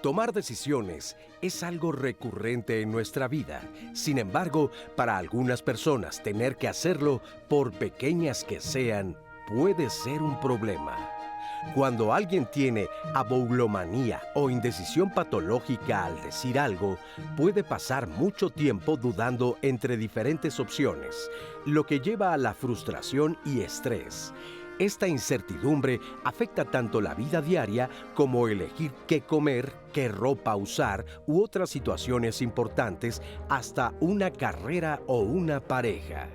Tomar decisiones es algo recurrente en nuestra vida. Sin embargo, para algunas personas tener que hacerlo, por pequeñas que sean, puede ser un problema. Cuando alguien tiene aboulomanía o indecisión patológica al decir algo, puede pasar mucho tiempo dudando entre diferentes opciones, lo que lleva a la frustración y estrés. Esta incertidumbre afecta tanto la vida diaria como elegir qué comer, qué ropa usar u otras situaciones importantes, hasta una carrera o una pareja.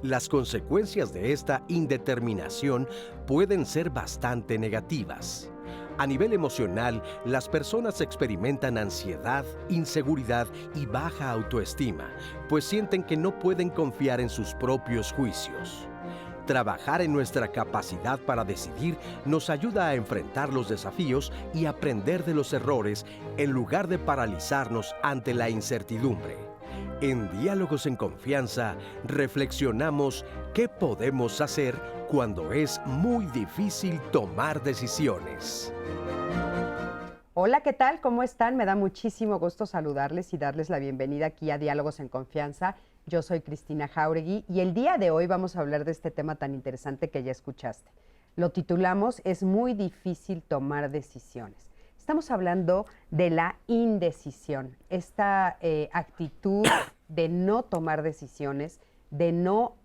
Las consecuencias de esta indeterminación pueden ser bastante negativas. A nivel emocional, las personas experimentan ansiedad, inseguridad y baja autoestima, pues sienten que no pueden confiar en sus propios juicios. Trabajar en nuestra capacidad para decidir nos ayuda a enfrentar los desafíos y aprender de los errores en lugar de paralizarnos ante la incertidumbre. En Diálogos en Confianza, reflexionamos qué podemos hacer cuando es muy difícil tomar decisiones. Hola, ¿qué tal? ¿Cómo están? Me da muchísimo gusto saludarles y darles la bienvenida aquí a Diálogos en Confianza. Yo soy Cristina Jáuregui y el día de hoy vamos a hablar de este tema tan interesante que ya escuchaste. Lo titulamos "Es muy difícil tomar decisiones". Estamos hablando de la indecisión, esta actitud de no tomar decisiones, de no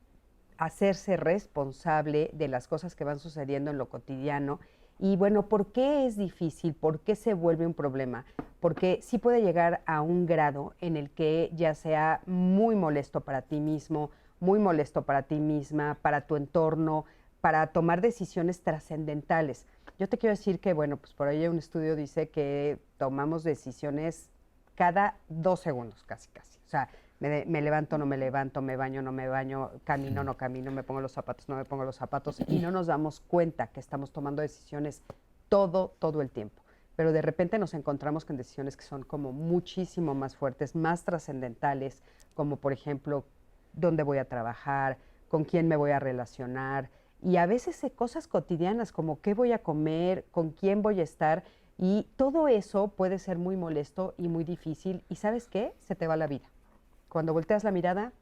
hacerse responsable de las cosas que van sucediendo en lo cotidiano. Y bueno, ¿por qué es difícil? ¿Por qué se vuelve un problema? Porque sí puede llegar a un grado en el que ya sea muy molesto para ti mismo, muy molesto para ti misma, para tu entorno, para tomar decisiones trascendentales. Yo te quiero decir que, bueno, pues por ahí un estudio dice que tomamos decisiones cada 2 segundos, casi. O sea, me levanto, no me levanto, me baño, no me baño, camino, no camino, me pongo los zapatos, no me pongo los zapatos, y no nos damos cuenta que estamos tomando decisiones todo el tiempo. Pero de repente nos encontramos con decisiones que son como muchísimo más fuertes, más trascendentales, como por ejemplo, dónde voy a trabajar, con quién me voy a relacionar, y a veces cosas cotidianas como qué voy a comer, con quién voy a estar, y todo eso puede ser muy molesto y muy difícil, y ¿sabes qué? Se te va la vida. Cuando volteas la mirada,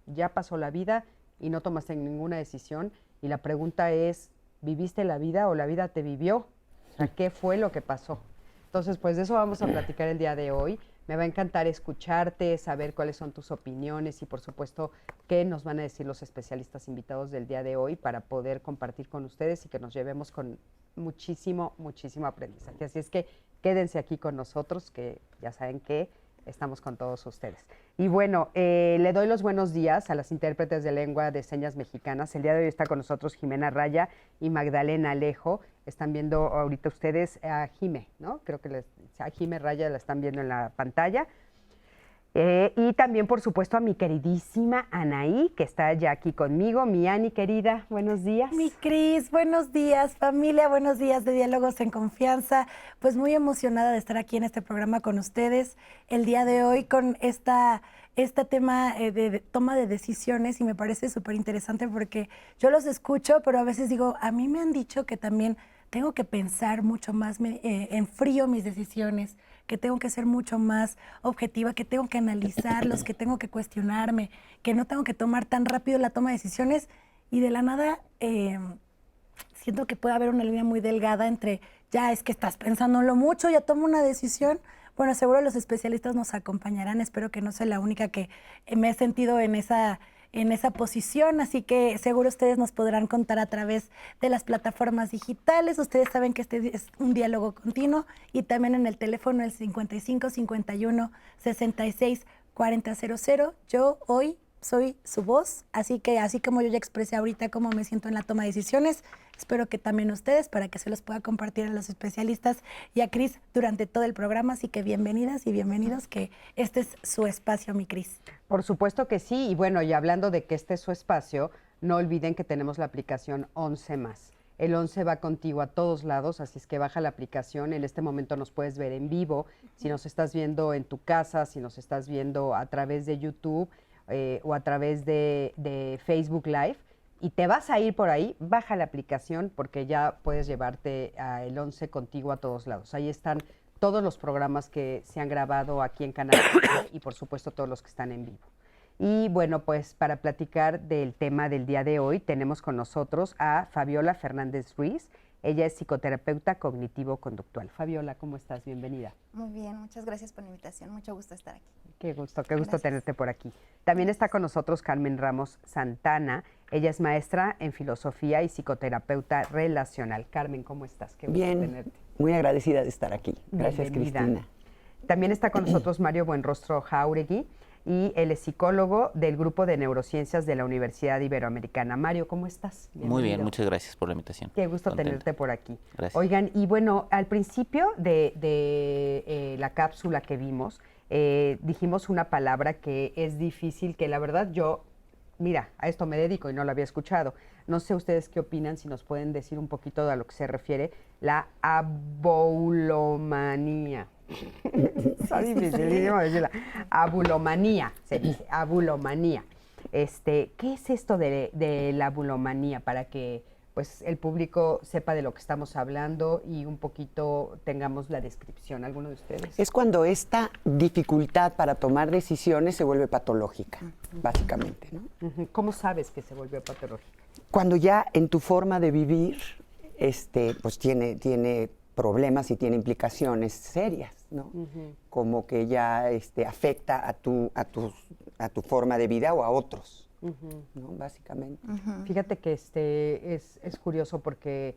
ya pasó la vida y no tomaste ninguna decisión. Y la pregunta es, ¿viviste la vida o la vida te vivió? O sea, ¿qué fue lo que pasó? Entonces, pues de eso vamos a platicar el día de hoy. Me va a encantar escucharte, saber cuáles son tus opiniones y, por supuesto, qué nos van a decir los especialistas invitados del día de hoy para poder compartir con ustedes y que nos llevemos con muchísimo aprendizaje. Así es que quédense aquí con nosotros, que ya saben que estamos con todos ustedes. Y bueno, le doy los buenos días a las intérpretes de lengua de señas mexicanas. El día de hoy está con nosotros Jimena Raya y Magdalena Alejo. Están viendo ahorita ustedes a Jime, ¿no? Creo que a Jime Raya la están viendo en la pantalla. Y también, por supuesto, a mi queridísima Anaí, que está ya aquí conmigo. Mi Ani, querida, buenos días. Mi Cris, buenos días, familia, buenos días de Diálogos en Confianza. Pues muy emocionada de estar aquí en este programa con ustedes el día de hoy con este tema de toma de decisiones, y me parece súper interesante porque yo los escucho, pero a veces digo, a mí me han dicho que también tengo que pensar mucho más en frío mis decisiones, que tengo que ser mucho más objetiva, que tengo que analizarlos, que tengo que cuestionarme, que no tengo que tomar tan rápido la toma de decisiones, y de la nada siento que puede haber una línea muy delgada entre ya es que estás pensándolo mucho, ya tomo una decisión. Bueno, seguro los especialistas nos acompañarán, espero que no sea la única que me he sentido en esa posición, así que seguro ustedes nos podrán contar a través de las plataformas digitales. Ustedes saben que este es un diálogo continuo, y también en el teléfono el 55 51 66 40 00. Yo hoy soy su voz, así que así como yo ya expresé ahorita cómo me siento en la toma de decisiones, espero que también ustedes, para que se los pueda compartir a los especialistas y a Cris durante todo el programa. Así que bienvenidas y bienvenidos, que este es su espacio, mi Cris. Por supuesto que sí, y bueno, y hablando de que este es su espacio, no olviden que tenemos la aplicación 11+. El 11 va contigo a todos lados, así es que baja la aplicación. En este momento nos puedes ver en vivo, si nos estás viendo en tu casa, si nos estás viendo a través de YouTube o a través de Facebook Live, y te vas a ir por ahí, baja la aplicación porque ya puedes llevarte a el 11 contigo a todos lados. Ahí están todos los programas que se han grabado aquí en Canal 5 y por supuesto todos los que están en vivo. Y bueno, pues para platicar del tema del día de hoy tenemos con nosotros a Fabiola Fernández Ruiz. Ella es psicoterapeuta cognitivo-conductual. Fabiola, ¿cómo estás? Bienvenida. Muy bien, muchas gracias por la invitación. Mucho gusto estar aquí. Qué gusto Gracias. tenerte por aquí. También está con nosotros Carmen Ramos Santana. Ella es maestra en filosofía y psicoterapeuta relacional. Carmen, ¿cómo estás? Qué gusto Bien, tenerte. muy agradecida de estar aquí. Gracias, Bienvenida. Cristina. También está con nosotros Mario Buenrostro Jáuregui y él es psicólogo del Grupo de Neurociencias de la Universidad Iberoamericana. Mario, ¿cómo estás? Muy bien, Bienvenido. muchas gracias por la invitación. Qué gusto Contento. tenerte por aquí. Gracias. Oigan, y bueno, al principio de la cápsula que vimos, dijimos una palabra que es difícil, que la verdad yo, mira, a esto me dedico y no la había escuchado. No sé ustedes qué opinan, si nos pueden decir un poquito a lo que se refiere la abulomanía. Está dificilísimo decirla. Abulomanía, se dice, abulomanía. ¿Qué es esto de la abulomanía? Para que pues el público sepa de lo que estamos hablando y un poquito tengamos la descripción. ¿Alguno de ustedes? Es cuando esta dificultad para tomar decisiones se vuelve patológica, básicamente, ¿no? Ujú. ¿Cómo sabes que se volvió patológica? Cuando ya en tu forma de vivir, pues tiene problemas y tiene implicaciones serias, ¿no? Como que ya afecta a tu forma de vida o a otros, ¿no? Básicamente. Fíjate que es curioso porque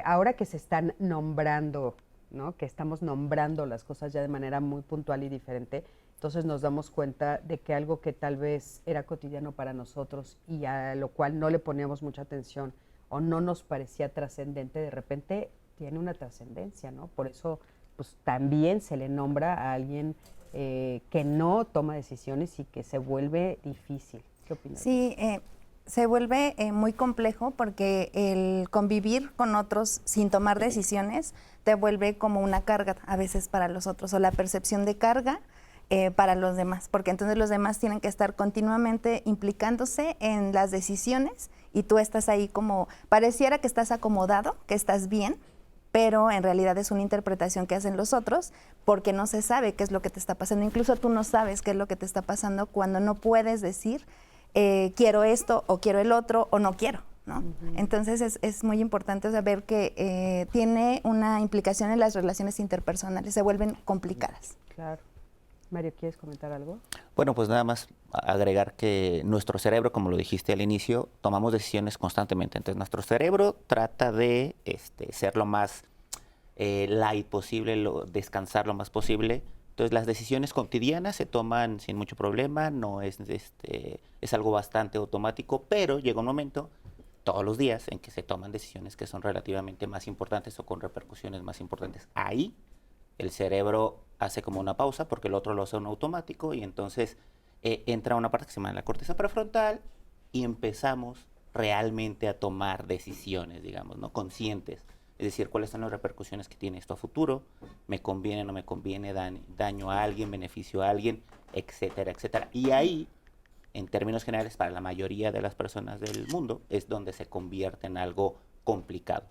ahora que se están nombrando, ¿no? Que estamos nombrando las cosas ya de manera muy puntual y diferente, entonces nos damos cuenta de que algo que tal vez era cotidiano para nosotros y a lo cual no le poníamos mucha atención o no nos parecía trascendente, de repente tiene una trascendencia, ¿no? Por eso pues también se le nombra a alguien que no toma decisiones y que se vuelve difícil. ¿Qué opinas? Sí, se vuelve muy complejo porque el convivir con otros sin tomar decisiones te vuelve como una carga a veces para los otros o la percepción de carga para los demás, porque entonces los demás tienen que estar continuamente implicándose en las decisiones y tú estás ahí como, pareciera que estás acomodado, que estás bien, pero en realidad es una interpretación que hacen los otros porque no se sabe qué es lo que te está pasando. Incluso tú no sabes qué es lo que te está pasando cuando no puedes decir quiero esto o quiero el otro o no quiero, ¿no? Entonces es muy importante saber que tiene una implicación en las relaciones interpersonales, se vuelven complicadas. Claro. Mario, ¿quieres comentar algo? Bueno, pues nada más agregar que nuestro cerebro, como lo dijiste al inicio, tomamos decisiones constantemente. Entonces, nuestro cerebro trata de ser lo más light posible, descansar lo más posible. Entonces, las decisiones cotidianas se toman sin mucho problema, no es algo bastante automático, pero llega un momento, todos los días, en que se toman decisiones que son relativamente más importantes o con repercusiones más importantes. Ahí el cerebro hace como una pausa porque el otro lo hace en automático y entonces entra una parte que se llama la corteza prefrontal y empezamos realmente a tomar decisiones, digamos, ¿no? Conscientes. Es decir, cuáles son las repercusiones que tiene esto a futuro, me conviene, no me conviene, daño a alguien, beneficio a alguien, etcétera, etcétera. Y ahí, en términos generales, para la mayoría de las personas del mundo, es donde se convierte en algo complicado.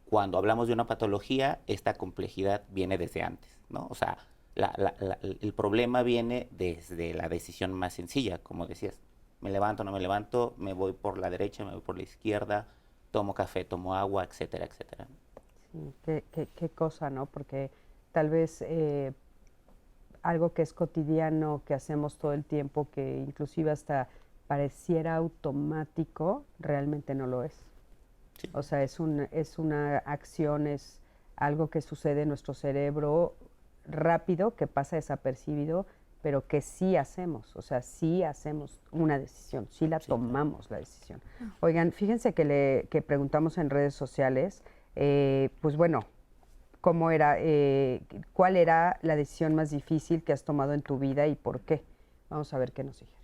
Cuando hablamos de una patología, esta complejidad viene desde antes, ¿no? O sea, el problema viene desde la decisión más sencilla, como decías, me levanto, no me levanto, me voy por la derecha, me voy por la izquierda, tomo café, tomo agua, etcétera, etcétera. Sí, qué cosa, ¿no? Porque tal vez algo que es cotidiano, que hacemos todo el tiempo, que inclusive hasta pareciera automático, realmente no lo es. Sí. O sea, es una acción, es algo que sucede en nuestro cerebro rápido, que pasa desapercibido, pero que sí hacemos, o sea, sí hacemos una decisión, sí la tomamos la decisión. Oigan, fíjense que preguntamos en redes sociales, pues bueno, ¿cuál era la decisión más difícil que has tomado en tu vida y por qué? Vamos a ver qué nos dijeron.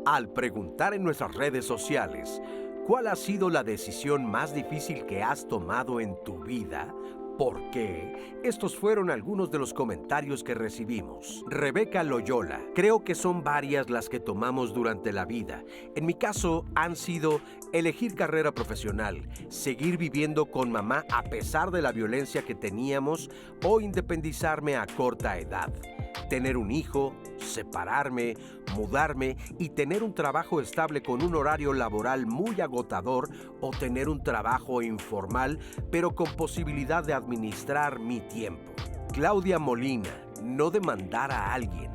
Al preguntar en nuestras redes sociales, ¿cuál ha sido la decisión más difícil que has tomado en tu vida? ¿Por qué? Estos fueron algunos de los comentarios que recibimos. Rebeca Loyola: creo que son varias las que tomamos durante la vida. En mi caso han sido elegir carrera profesional, seguir viviendo con mamá a pesar de la violencia que teníamos o independizarme a corta edad. Tener un hijo, separarme, mudarme y tener un trabajo estable con un horario laboral muy agotador o tener un trabajo informal pero con posibilidad de administrar mi tiempo. Claudia Molina: no demandar a alguien.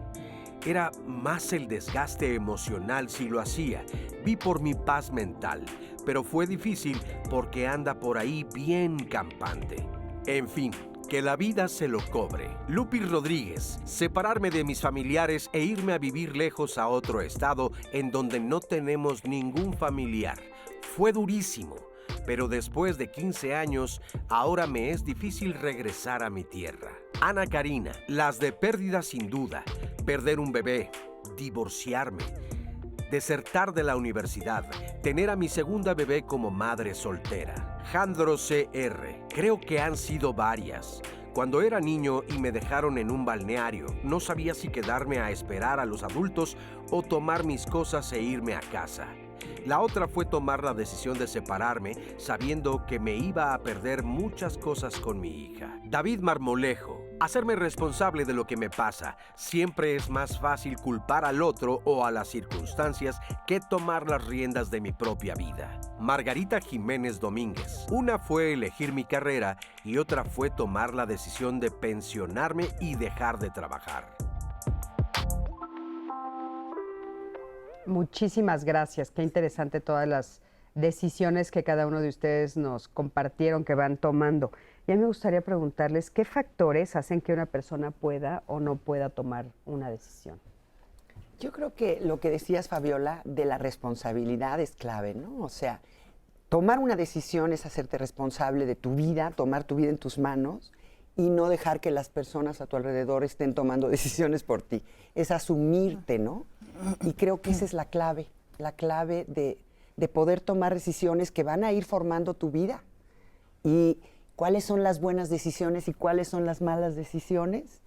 Era más el desgaste emocional si lo hacía. Vi por mi paz mental, pero fue difícil porque anda por ahí bien campante. En fin, que la vida se lo cobre. Lupi Rodríguez: separarme de mis familiares e irme a vivir lejos a otro estado en donde no tenemos ningún familiar. Fue durísimo, pero después de 15 años, ahora me es difícil regresar a mi tierra. Ana Karina: las de pérdida sin duda, perder un bebé, divorciarme, desertar de la universidad, tener a mi segunda bebé como madre soltera. Jandro CR: creo que han sido varias. Cuando era niño y me dejaron en un balneario, no sabía si quedarme a esperar a los adultos o tomar mis cosas e irme a casa. La otra fue tomar la decisión de separarme sabiendo que me iba a perder muchas cosas con mi hija. David Marmolejo: hacerme responsable de lo que me pasa. Siempre es más fácil culpar al otro o a las circunstancias que tomar las riendas de mi propia vida. Margarita Jiménez Domínguez: una fue elegir mi carrera y otra fue tomar la decisión de pensionarme y dejar de trabajar. Muchísimas gracias. Qué interesante todas las decisiones que cada uno de ustedes nos compartieron que van tomando. Y a mí me gustaría preguntarles qué factores hacen que una persona pueda o no pueda tomar una decisión. Yo creo que lo que decías, Fabiola, de la responsabilidad es clave, ¿no? O sea, tomar una decisión es hacerte responsable de tu vida, tomar tu vida en tus manos y no dejar que las personas a tu alrededor estén tomando decisiones por ti. Es asumirte, ¿no? Y creo que esa es la clave de poder tomar decisiones que van a ir formando tu vida. Y cuáles son las buenas decisiones y cuáles son las malas decisiones.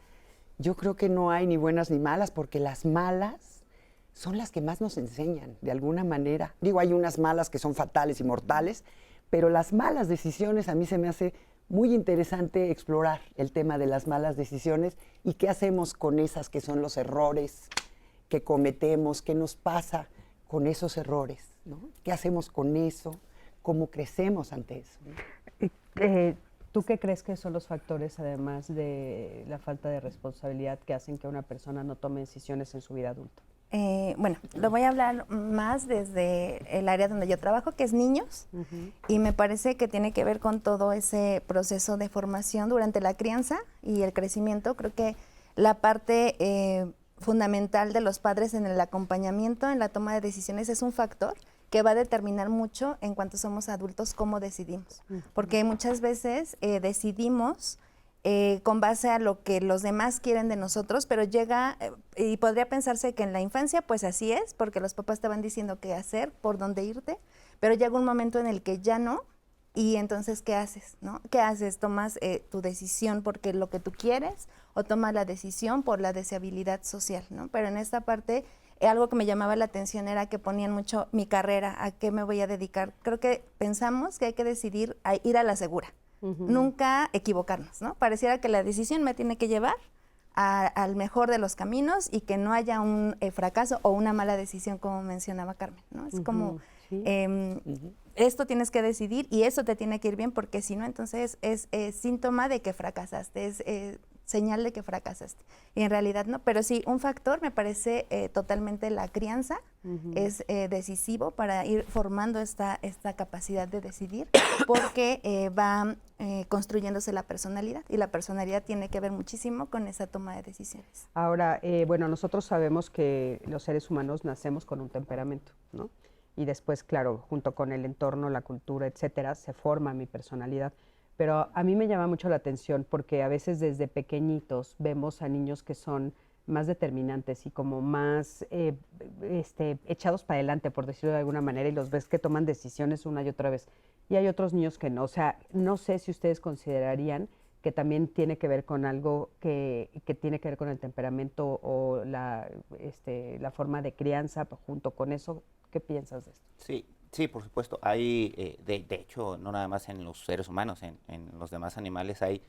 Yo creo que no hay ni buenas ni malas, porque las malas son las que más nos enseñan, de alguna manera. Digo, hay unas malas que son fatales y mortales, pero las malas decisiones, a mí se me hace muy interesante explorar el tema de las malas decisiones y qué hacemos con esas que son los errores que cometemos, qué nos pasa con esos errores, ¿no? ¿Qué hacemos con eso? ¿Cómo crecemos ante eso? ¿No? ¿Tú qué crees que son los factores, además de la falta de responsabilidad, que hacen que una persona no tome decisiones en su vida adulta? Bueno, lo voy a hablar más desde el área donde yo trabajo, que es niños, y me parece que tiene que ver con todo ese proceso de formación durante la crianza y el crecimiento. Creo que la parte fundamental de los padres en el acompañamiento, en la toma de decisiones, es un factor que va a determinar mucho en cuanto somos adultos cómo decidimos. Porque muchas veces decidimos con base a lo que los demás quieren de nosotros, pero llega, y podría pensarse que en la infancia pues así es, porque los papás te van diciendo qué hacer, por dónde irte, pero llega un momento en el que ya no, y entonces ¿qué haces? ¿No? ¿Qué haces? ¿Tomas tu decisión porque es lo que tú quieres o tomas la decisión por la deseabilidad social, ¿no? Pero en esta parte algo que me llamaba la atención era que ponían mucho mi carrera, a qué me voy a dedicar. Creo que pensamos que hay que decidir a ir a la segura, nunca equivocarnos, ¿no? Pareciera que la decisión me tiene que llevar al mejor de los caminos y que no haya un fracaso o una mala decisión, como mencionaba Carmen, ¿no? Es como, esto tienes que decidir y eso te tiene que ir bien, porque si no, entonces es síntoma de que fracasaste, es señal de que fracasaste. Y en realidad no, pero sí, un factor me parece totalmente la crianza, es decisivo para ir formando esta capacidad de decidir, porque va construyéndose la personalidad, y la personalidad tiene que ver muchísimo con esa toma de decisiones. Ahora, bueno, nosotros sabemos que los seres humanos nacemos con un temperamento, ¿no? Y después, claro, junto con el entorno, la cultura, etcétera, se forma mi personalidad. Pero a mí me llama mucho la atención porque a veces desde pequeñitos vemos a niños que son más determinantes y como más echados para adelante, por decirlo de alguna manera, y los ves que toman decisiones una y otra vez. Y hay otros niños que no. O sea, no sé si ustedes considerarían que también tiene que ver con algo que tiene que ver con el temperamento o la forma de crianza junto con eso. ¿Qué piensas de esto? Sí, sí, por supuesto. Hay, de hecho, no nada más en los seres humanos, en los demás animales hay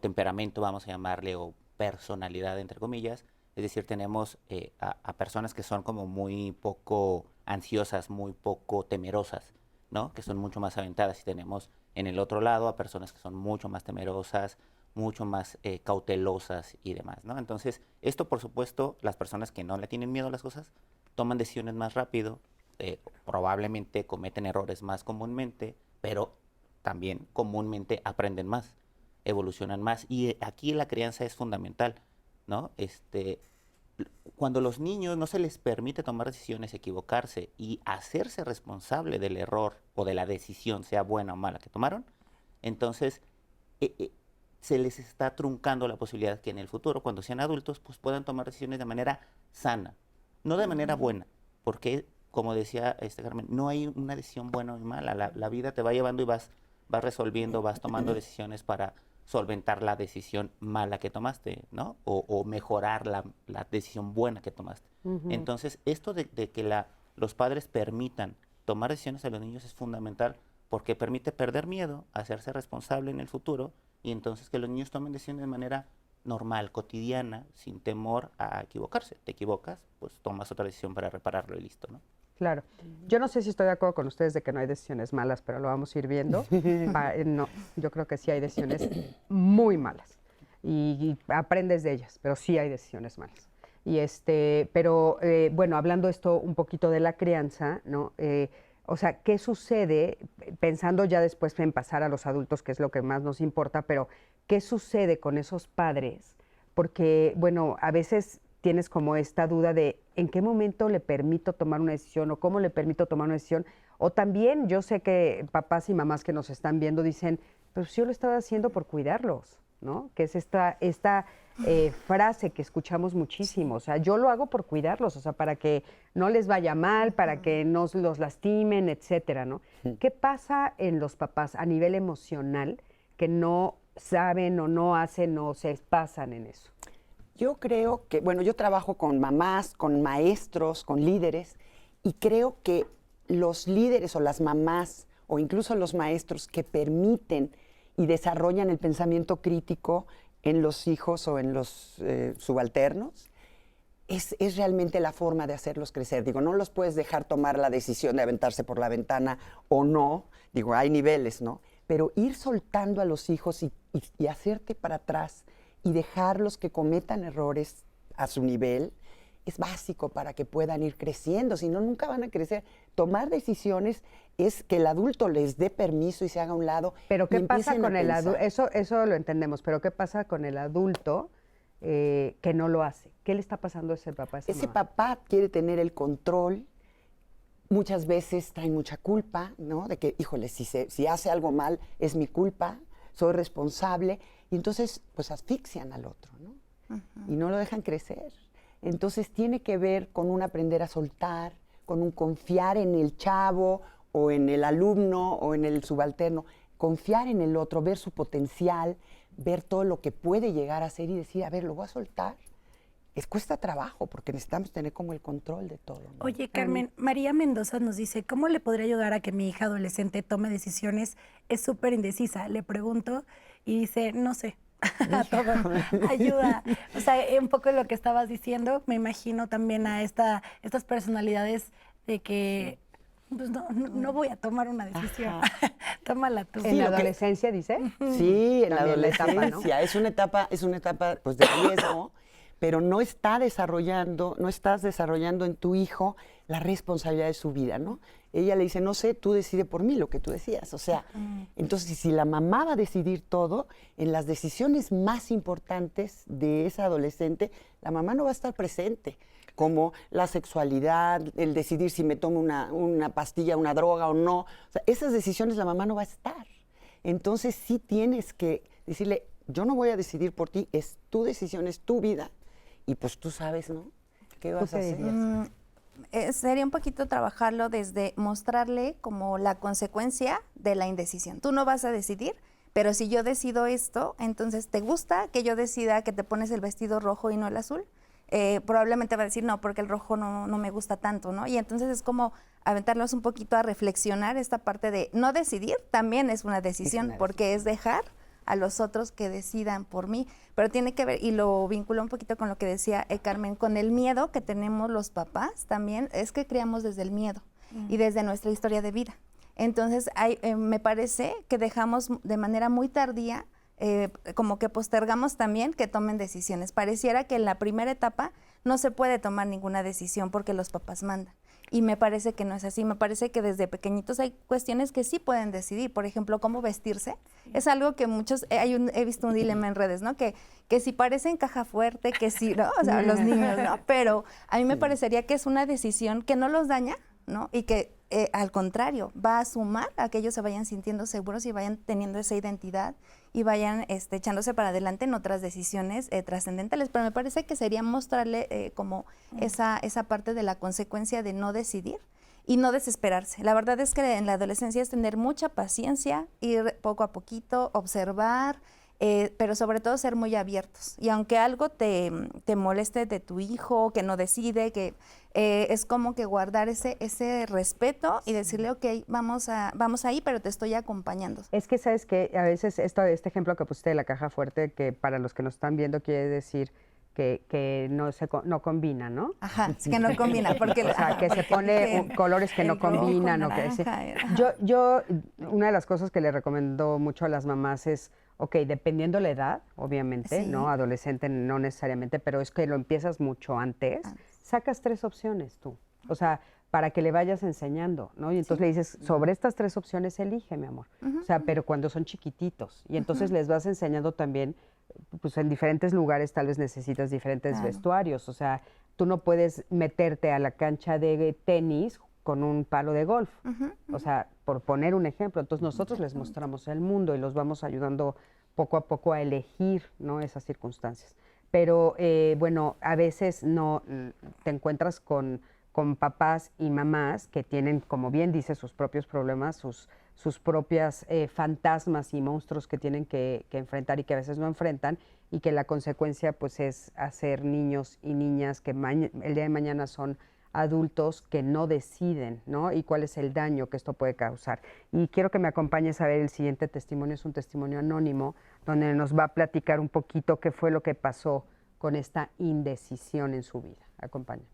temperamento, vamos a llamarle, o personalidad, entre comillas. Es decir, tenemos a personas que son como muy poco ansiosas, muy poco temerosas, ¿no? Que son mucho más aventadas. Y tenemos en el otro lado a personas que son mucho más temerosas, mucho más cautelosas y demás, ¿no? Entonces, esto, por supuesto, las personas que no le tienen miedo a las cosas toman decisiones más rápido, probablemente cometen errores más comúnmente, pero también comúnmente aprenden más, evolucionan más. Y aquí la crianza es fundamental, ¿no? Cuando los niños no se les permite tomar decisiones, equivocarse y hacerse responsable del error o de la decisión, sea buena o mala, que tomaron, entonces se les está truncando la posibilidad que en el futuro, cuando sean adultos, pues puedan tomar decisiones de manera sana, no de manera buena, porque, como decía Carmen, no hay una decisión buena o mala. La vida te va llevando y vas resolviendo, vas tomando decisiones para solventar la decisión mala que tomaste, ¿no? O mejorar la decisión buena que tomaste. Entonces, esto de que los padres permitan tomar decisiones a los niños es fundamental, porque permite perder miedo, hacerse responsable en el futuro, y entonces que los niños tomen decisiones de manera normal, cotidiana, sin temor a equivocarse. Te equivocas, pues tomas otra decisión para repararlo y listo, ¿no? Claro. Yo no sé si estoy de acuerdo con ustedes de que no hay decisiones malas, pero lo vamos a ir viendo. No, yo creo que sí hay decisiones muy malas y aprendes de ellas, pero sí hay decisiones malas. Pero bueno, hablando esto un poquito de la crianza, ¿no? O sea, ¿qué sucede, pensando ya después en pasar a los adultos, que es lo que más nos importa, pero qué sucede con esos padres? Porque, bueno, a veces tienes como esta duda de en qué momento le permito tomar una decisión o cómo le permito tomar una decisión. O también yo sé que papás y mamás que nos están viendo dicen, pero si yo lo estaba haciendo por cuidarlos, ¿no? Que es esta frase que escuchamos muchísimo. O sea, yo lo hago por cuidarlos, o sea, para que no les vaya mal, para que no los lastimen, etcétera, ¿no? ¿Qué pasa en los papás a nivel emocional que no saben o no hacen o se pasan en eso? Yo creo que, bueno, yo trabajo con mamás, con maestros, con líderes, y creo que los líderes o las mamás o incluso los maestros que permiten y desarrollan el pensamiento crítico en los hijos o en los subalternos, es realmente la forma de hacerlos crecer. Digo, no los puedes dejar tomar la decisión de aventarse por la ventana o no. Digo, hay niveles, ¿no? Pero ir soltando a los hijos y hacerte para atrás y dejarlos que cometan errores a su nivel es básico para que puedan ir creciendo, si no, nunca van a crecer. Tomar decisiones es que el adulto les dé permiso y se haga a un lado. Pero ¿qué pasa con el adulto? Eso lo entendemos, pero ¿qué pasa con el adulto que no lo hace? ¿Qué le está pasando a ese papá? Ese papá quiere tener el control. Muchas veces trae mucha culpa, ¿no? De que, híjole, si hace algo mal, es mi culpa, soy responsable. Y entonces, pues asfixian al otro, ¿no? Y no lo dejan crecer. Entonces tiene que ver con un aprender a soltar, con un confiar en el chavo o en el alumno o en el subalterno, confiar en el otro, ver su potencial, ver todo lo que puede llegar a ser y decir, a ver, lo voy a soltar. Cuesta trabajo porque necesitamos tener como el control de todo, ¿no? Oye, Carmen, María Mendoza nos dice, ¿cómo le podría ayudar a que mi hija adolescente tome decisiones? Es súper indecisa. Le pregunto y dice, no sé. A todo, ayuda. O sea, un poco lo que estabas diciendo, me imagino también a estas personalidades de que pues no voy a tomar una decisión. Tómala tú. ¿En la adolescencia, dice? Sí, en la También adolescencia. la etapa, ¿no? Es una etapa pues, de riesgo, pero no estás desarrollando en tu hijo la responsabilidad de su vida, ¿no? Ella le dice, no sé, tú decide por mí lo que tú decías. O sea, entonces si la mamá va a decidir todo, en las decisiones más importantes de esa adolescente, la mamá no va a estar presente, como la sexualidad, el decidir si me tomo una pastilla, una droga o no. O sea, esas decisiones la mamá no va a estar. Entonces sí tienes que decirle, yo no voy a decidir por ti, es tu decisión, es tu vida. Y pues tú sabes, ¿no? ¿Qué vas a hacer? Sería un poquito trabajarlo desde mostrarle como la consecuencia de la indecisión. Tú no vas a decidir, Pero si yo decido esto, entonces, ¿te gusta que yo decida que te pones el vestido rojo y no el azul? Probablemente va a decir, no, porque el rojo no me gusta tanto, ¿no? Y entonces es como aventarlos un poquito a reflexionar esta parte de no decidir, también es una decisión, porque es dejar a los otros que decidan por mí. Pero tiene que ver, y lo vinculo un poquito con lo que decía Carmen, con el miedo que tenemos los papás también, es que criamos desde el miedo y desde nuestra historia de vida. Entonces, me parece que dejamos de manera muy tardía, como que postergamos también que tomen decisiones. Pareciera que en la primera etapa no se puede tomar ninguna decisión porque los papás mandan. Y me parece que no es así. Me parece que desde pequeñitos hay cuestiones que sí pueden decidir. Por ejemplo, cómo vestirse. Es algo que muchos, he visto un dilema en redes, ¿no? Que si parecen caja fuerte, que sí, ¿no? O sea, los niños, ¿no? Pero a mí me parecería que es una decisión que no los daña, ¿no? Y que al contrario, va a sumar a que ellos se vayan sintiendo seguros y vayan teniendo esa identidad y vayan echándose para adelante en otras decisiones trascendentales. Pero me parece que sería mostrarle como esa parte de la consecuencia de no decidir y no desesperarse. La verdad es que en la adolescencia es tener mucha paciencia, ir poco a poquito, observar, pero sobre todo ser muy abiertos. Y aunque algo te moleste de tu hijo, que no decide, que es como que guardar ese respeto y decirle, ok, vamos ahí, pero te estoy acompañando. Es que, ¿sabes qué? A veces este ejemplo que pusiste de la caja fuerte, que para los que nos están viendo quiere decir que no combina, ¿no? Ajá, es que no combina. Porque, o sea, que se pone colores que no combinan. O que yo, una de las cosas que le recomiendo mucho a las mamás es, ok, dependiendo la edad, obviamente, sí, ¿no? Adolescente no necesariamente, pero es que lo empiezas mucho antes, sacas 3 opciones tú. O sea, para que le vayas enseñando, ¿no? Y entonces le dices, sobre estas 3 opciones elige, mi amor. O sea, pero cuando son chiquititos. Y entonces les vas enseñando también, pues en diferentes lugares tal vez necesitas diferentes vestuarios. O sea, tú no puedes meterte a la cancha de tenis con un palo de golf. O sea, por poner un ejemplo. Entonces nosotros les mostramos el mundo y los vamos ayudando poco a poco a elegir, ¿no? Esas circunstancias. Pero, bueno, a veces no te encuentras con papás y mamás que tienen, como bien dice, sus propios problemas, sus propias fantasmas y monstruos que tienen que enfrentar y que a veces no enfrentan, y que la consecuencia pues es hacer niños y niñas que el día de mañana son adultos que no deciden, ¿no? Y cuál es el daño que esto puede causar. Y quiero que me acompañes a ver el siguiente testimonio. Es un testimonio anónimo donde nos va a platicar un poquito qué fue lo que pasó con esta indecisión en su vida. Acompáñame.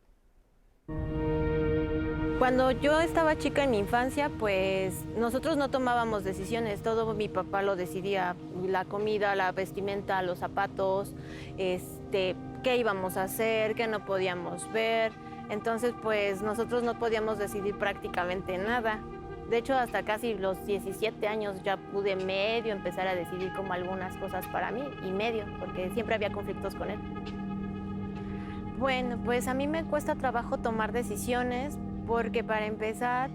Cuando yo estaba chica en mi infancia, pues nosotros no tomábamos decisiones, todo mi papá lo decidía, la comida, la vestimenta, los zapatos, qué íbamos a hacer, qué no podíamos ver. Entonces, pues nosotros no podíamos decidir prácticamente nada. De hecho, hasta casi los 17 años ya pude medio empezar a decidir como algunas cosas para mí, y medio, porque siempre había conflictos con él. Bueno, pues a mí me cuesta trabajo tomar decisiones, porque para empezar,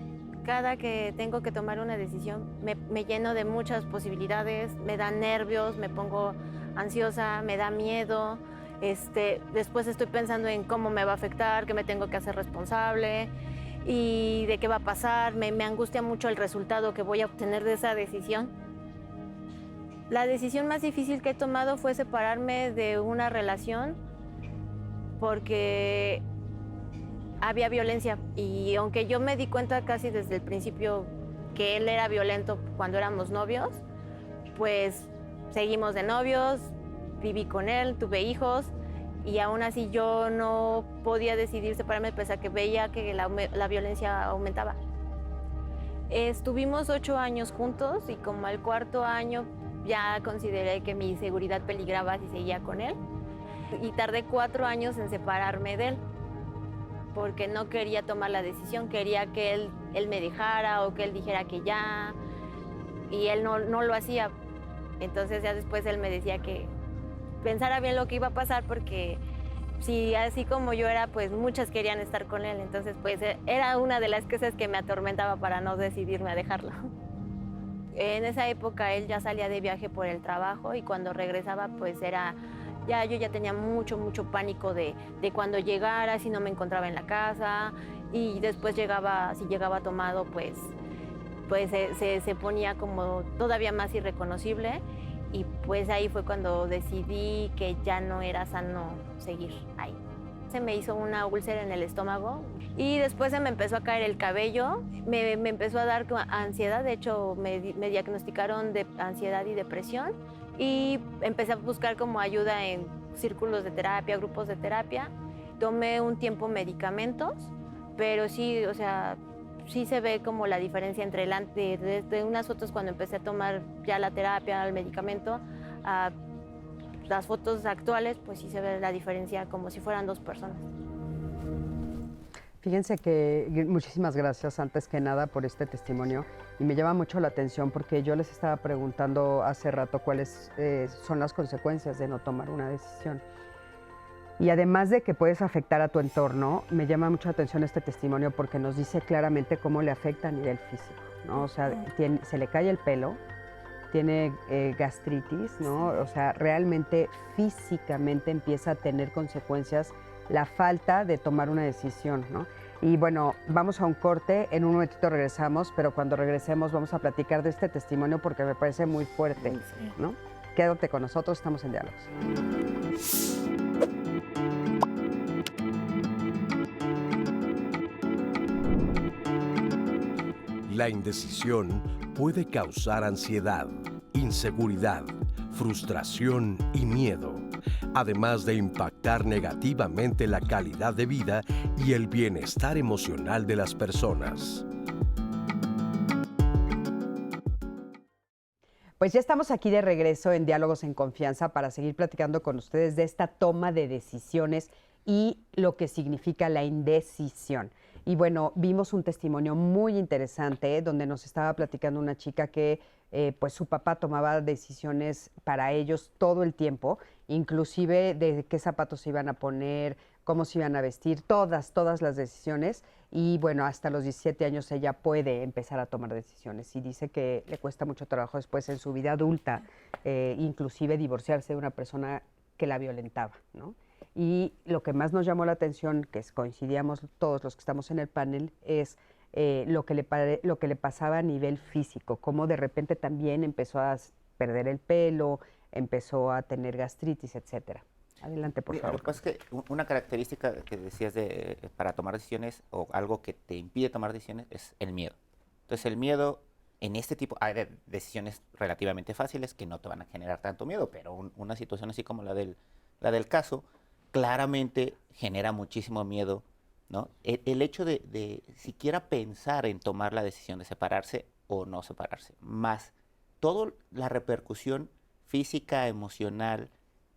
cada que tengo que tomar una decisión me lleno de muchas posibilidades, me da nervios, me pongo ansiosa, me da miedo. Después estoy pensando en cómo me va a afectar, que me tengo que hacer responsable y de qué va a pasar. Me angustia mucho el resultado que voy a obtener de esa decisión. La decisión más difícil que he tomado fue separarme de una relación, porque había violencia, y aunque yo me di cuenta casi desde el principio que él era violento cuando éramos novios, pues seguimos de novios, viví con él, tuve hijos, y aún así yo no podía decidir separarme pese a que veía que la violencia aumentaba. Estuvimos 8 años juntos, y como al 4.º año ya consideré que mi seguridad peligraba si seguía con él, y tardé 4 años en separarme de él, porque no quería tomar la decisión, quería que él me dejara o que él dijera que ya, y él no lo hacía. Entonces ya después él me decía que pensara bien lo que iba a pasar, porque si así como yo era, pues muchas querían estar con él. Entonces pues era una de las cosas que me atormentaba para no decidirme a dejarlo. En esa época él ya salía de viaje por el trabajo, y cuando regresaba pues yo ya tenía mucho pánico de cuando llegara, si no me encontraba en la casa, y después si llegaba tomado, pues pues se ponía como todavía más irreconocible, y pues ahí fue cuando decidí que ya no era sano seguir ahí. Se me hizo una úlcera en el estómago y después se me empezó a caer el cabello, me empezó a dar ansiedad, de hecho me diagnosticaron de ansiedad y depresión, y empecé a buscar como ayuda en círculos de terapia, grupos de terapia. Tomé un tiempo medicamentos, pero sí, o sea, sí se ve como la diferencia entre desde unas fotos cuando empecé a tomar ya la terapia, el medicamento, a las fotos actuales, pues sí se ve la diferencia como si fueran dos personas. Fíjense que muchísimas gracias antes que nada por este testimonio, y me llama mucho la atención porque yo les estaba preguntando hace rato cuáles son las consecuencias de no tomar una decisión. Y además de que puedes afectar a tu entorno, me llama mucho la atención este testimonio porque nos dice claramente cómo le afecta a nivel físico, ¿no? O sea, se le cae el pelo, tiene gastritis, ¿no? O sea, realmente físicamente empieza a tener consecuencias la falta de tomar una decisión, ¿no? Y bueno, vamos a un corte, en un momentito regresamos, pero cuando regresemos vamos a platicar de este testimonio porque me parece muy fuerte, ¿no? Quédate con nosotros, estamos en Diálogos. La indecisión puede causar ansiedad, inseguridad, frustración y miedo, además de impactar negativamente la calidad de vida y el bienestar emocional de las personas. Pues ya estamos aquí de regreso en Diálogos en Confianza para seguir platicando con ustedes de esta toma de decisiones y lo que significa la indecisión. Y bueno, vimos un testimonio muy interesante donde nos estaba platicando una chica que pues su papá tomaba decisiones para ellos todo el tiempo, inclusive de qué zapatos se iban a poner, cómo se iban a vestir, todas las decisiones. Y bueno, hasta los 17 años ella puede empezar a tomar decisiones y dice que le cuesta mucho trabajo después en su vida adulta, inclusive divorciarse de una persona que la violentaba, ¿no? Y lo que más nos llamó la atención, que coincidíamos todos los que estamos en el panel, es lo que le pasaba a nivel físico, cómo de repente también empezó a perder el pelo, empezó a tener gastritis, etcétera. Adelante, por favor. Lo que pasa es que una característica que decías para tomar decisiones, o algo que te impide tomar decisiones, es el miedo. Entonces, el miedo en este tipo, hay decisiones relativamente fáciles que no te van a generar tanto miedo, pero una situación así como la del caso, claramente genera muchísimo miedo, ¿no? El hecho de siquiera pensar en tomar la decisión de separarse o no separarse, más toda la repercusión física, emocional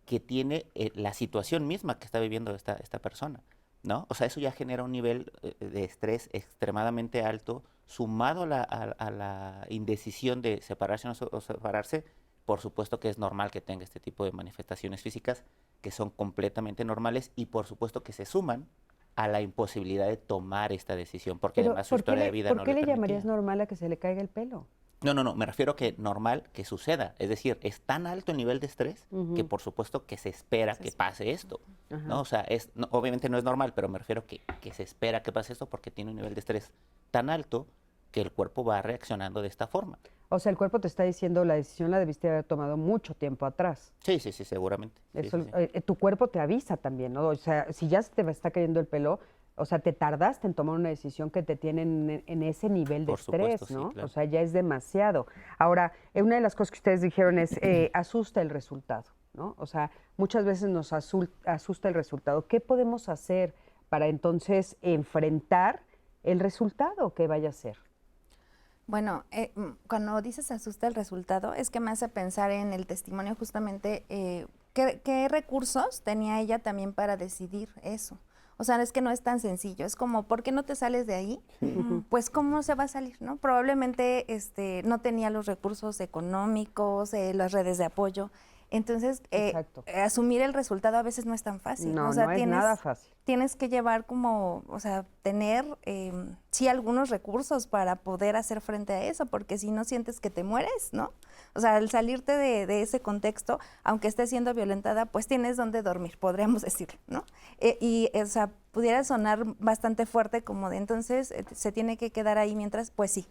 que tiene la situación misma que está viviendo esta persona, ¿no? O sea, eso ya genera un nivel de estrés extremadamente alto, sumado a la indecisión de separarse o separarse. Por supuesto que es normal que tenga este tipo de manifestaciones físicas que son completamente normales, y por supuesto que se suman a la imposibilidad de tomar esta decisión, porque además su historia de vida no le permitía. ¿Por qué le llamarías normal a que se le caiga el pelo? No, me refiero que normal que suceda, es decir, es tan alto el nivel de estrés que por supuesto que se espera que pase esto, ¿no? O sea, obviamente no es normal, pero me refiero que se espera que pase esto porque tiene un nivel de estrés tan alto que el cuerpo va reaccionando de esta forma. O sea, el cuerpo te está diciendo, la decisión la debiste haber tomado mucho tiempo atrás. Sí, seguramente. Eso, sí. Tu cuerpo te avisa también, ¿no? O sea, si ya se te está cayendo el pelo, o sea, te tardaste en tomar una decisión que te tiene en ese nivel de estrés, supuesto, ¿no? sí, claro. O sea, ya es demasiado. Ahora, una de las cosas que ustedes dijeron es, asusta el resultado, ¿no? O sea, muchas veces nos asusta el resultado. ¿Qué podemos hacer para entonces enfrentar el resultado que vaya a ser? Bueno, cuando dices asusta el resultado, es que me hace pensar en el testimonio justamente qué recursos tenía ella también para decidir eso. O sea, es que no es tan sencillo. Es como, ¿por qué no te sales de ahí? Pues, ¿cómo se va a salir, no? Probablemente no tenía los recursos económicos, las redes de apoyo. Entonces, asumir el resultado a veces no es tan fácil. No, o sea, no es nada fácil. Tienes que llevar como, o sea, tener sí algunos recursos para poder hacer frente a eso, porque si no sientes que te mueres, ¿no? O sea, al salirte de ese contexto, aunque estés siendo violentada, pues tienes donde dormir, podríamos decirlo, ¿no? O sea, pudiera sonar bastante fuerte como de entonces se tiene que quedar ahí mientras, pues sí.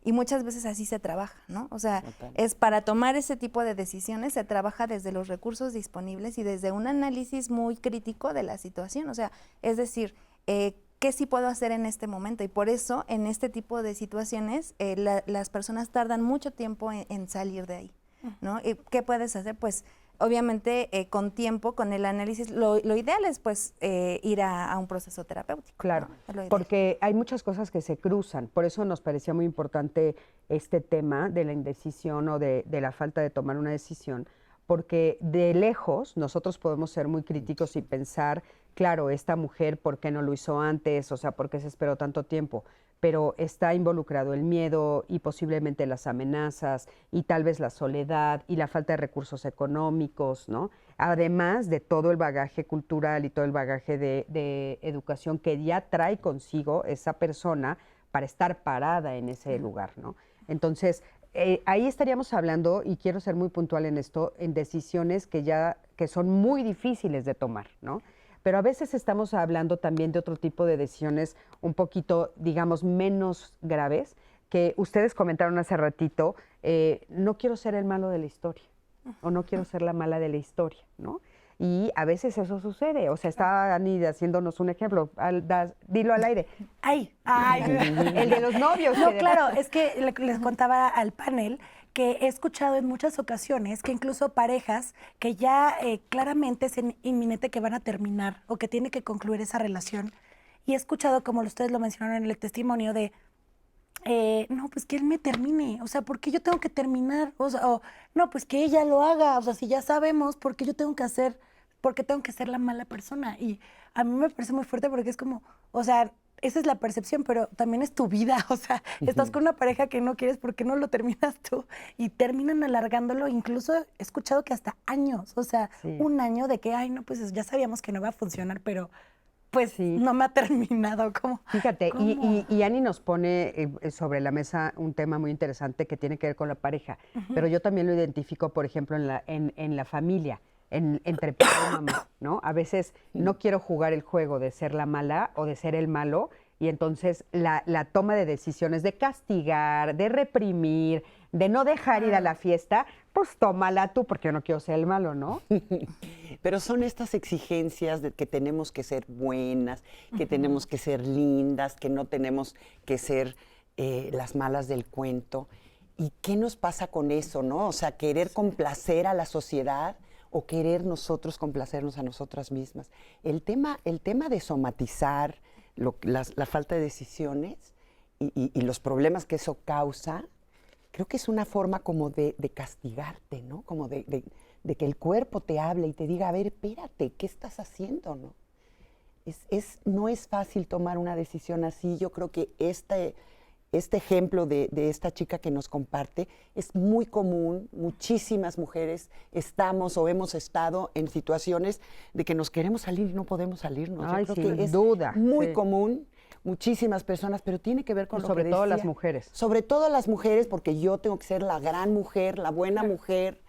Y muchas veces así se trabaja, ¿no? O sea, Total. es para tomar ese tipo de decisiones se trabaja desde los recursos disponibles y desde un análisis muy crítico de la situación. O sea, es decir, ¿qué sí puedo hacer en este momento? Y por eso, en este tipo de situaciones, las personas tardan mucho tiempo en salir de ahí, ¿no? ¿Qué puedes hacer? Pues, obviamente, con tiempo, con el análisis, lo ideal es, pues, ir a un proceso terapéutico. Claro, ¿no? Es lo ideal. porque hay muchas cosas que se cruzan. Por eso nos parecía muy importante este tema de la indecisión o de la falta de tomar una decisión, porque de lejos nosotros podemos ser muy críticos y pensar, claro, esta mujer, ¿por qué no lo hizo antes? O sea, ¿por qué se esperó tanto tiempo? Pero está involucrado el miedo y posiblemente las amenazas y tal vez la soledad y la falta de recursos económicos, ¿no? Además de todo el bagaje cultural y todo el bagaje de educación que ya trae consigo esa persona para estar parada en ese lugar, ¿no? Entonces, ahí estaríamos hablando, y quiero ser muy puntual en esto, en decisiones que son muy difíciles de tomar, ¿no? Pero a veces estamos hablando también de otro tipo de decisiones un poquito, digamos, menos graves, que ustedes comentaron hace ratito, no quiero ser el malo de la historia, o no quiero ser la mala de la historia, ¿no? Y a veces eso sucede. O sea, está Ani haciéndonos un ejemplo. Dilo al aire. Ay. El de los novios. No, claro, es que les contaba al panel que he escuchado en muchas ocasiones que incluso parejas que ya claramente es inminente que van a terminar o que tiene que concluir esa relación. Y he escuchado, como ustedes lo mencionaron en el testimonio, de no, pues que él me termine, o sea, ¿por qué yo tengo que terminar? O sea, no, pues que ella lo haga, o sea, si ya sabemos, ¿por qué yo tengo que hacer, por qué tengo que ser la mala persona? Y a mí me parece muy fuerte porque es como, o sea, esa es la percepción, pero también es tu vida, o sea, estás con una pareja que no quieres, ¿por qué no lo terminas tú? Y terminan alargándolo, incluso he escuchado que hasta años, o sea, Sí. un año de que, ay, no, pues ya sabíamos que no va a funcionar, pero pues Sí. no me ha terminado, ¿cómo? Fíjate, ¿Cómo? y Ani nos pone sobre la mesa un tema muy interesante que tiene que ver con la pareja, pero yo también lo identifico, por ejemplo, en la familia, entre papá y mamá, ¿no? A veces no quiero jugar el juego de ser la mala o de ser el malo, y entonces la toma de decisiones de castigar, de reprimir, de no dejar ir a la fiesta, pues tómala tú, porque yo no quiero ser el malo, ¿no? Pero son estas exigencias de que tenemos que ser buenas, que tenemos que ser lindas, que no tenemos que ser las malas del cuento. ¿Y qué nos pasa con eso, no? O sea, querer complacer a la sociedad o querer nosotros complacernos a nosotras mismas. El tema de somatizar la falta de decisiones y los problemas que eso causa, creo que es una forma como de castigarte, ¿no? Como de que el cuerpo te hable y te diga, a ver, espérate, ¿qué estás haciendo, no? No es fácil tomar una decisión así. Yo creo que este ejemplo de esta chica que nos comparte es muy común. Muchísimas mujeres estamos o hemos estado en situaciones de que nos queremos salir y no podemos salirnos. Ay, Yo creo sin que es duda, muy sí. común. Muchísimas personas, pero tiene que ver con lo Sobre que todo decía. las mujeres. Sobre todo las mujeres, porque yo tengo que ser la gran mujer, la buena mujer,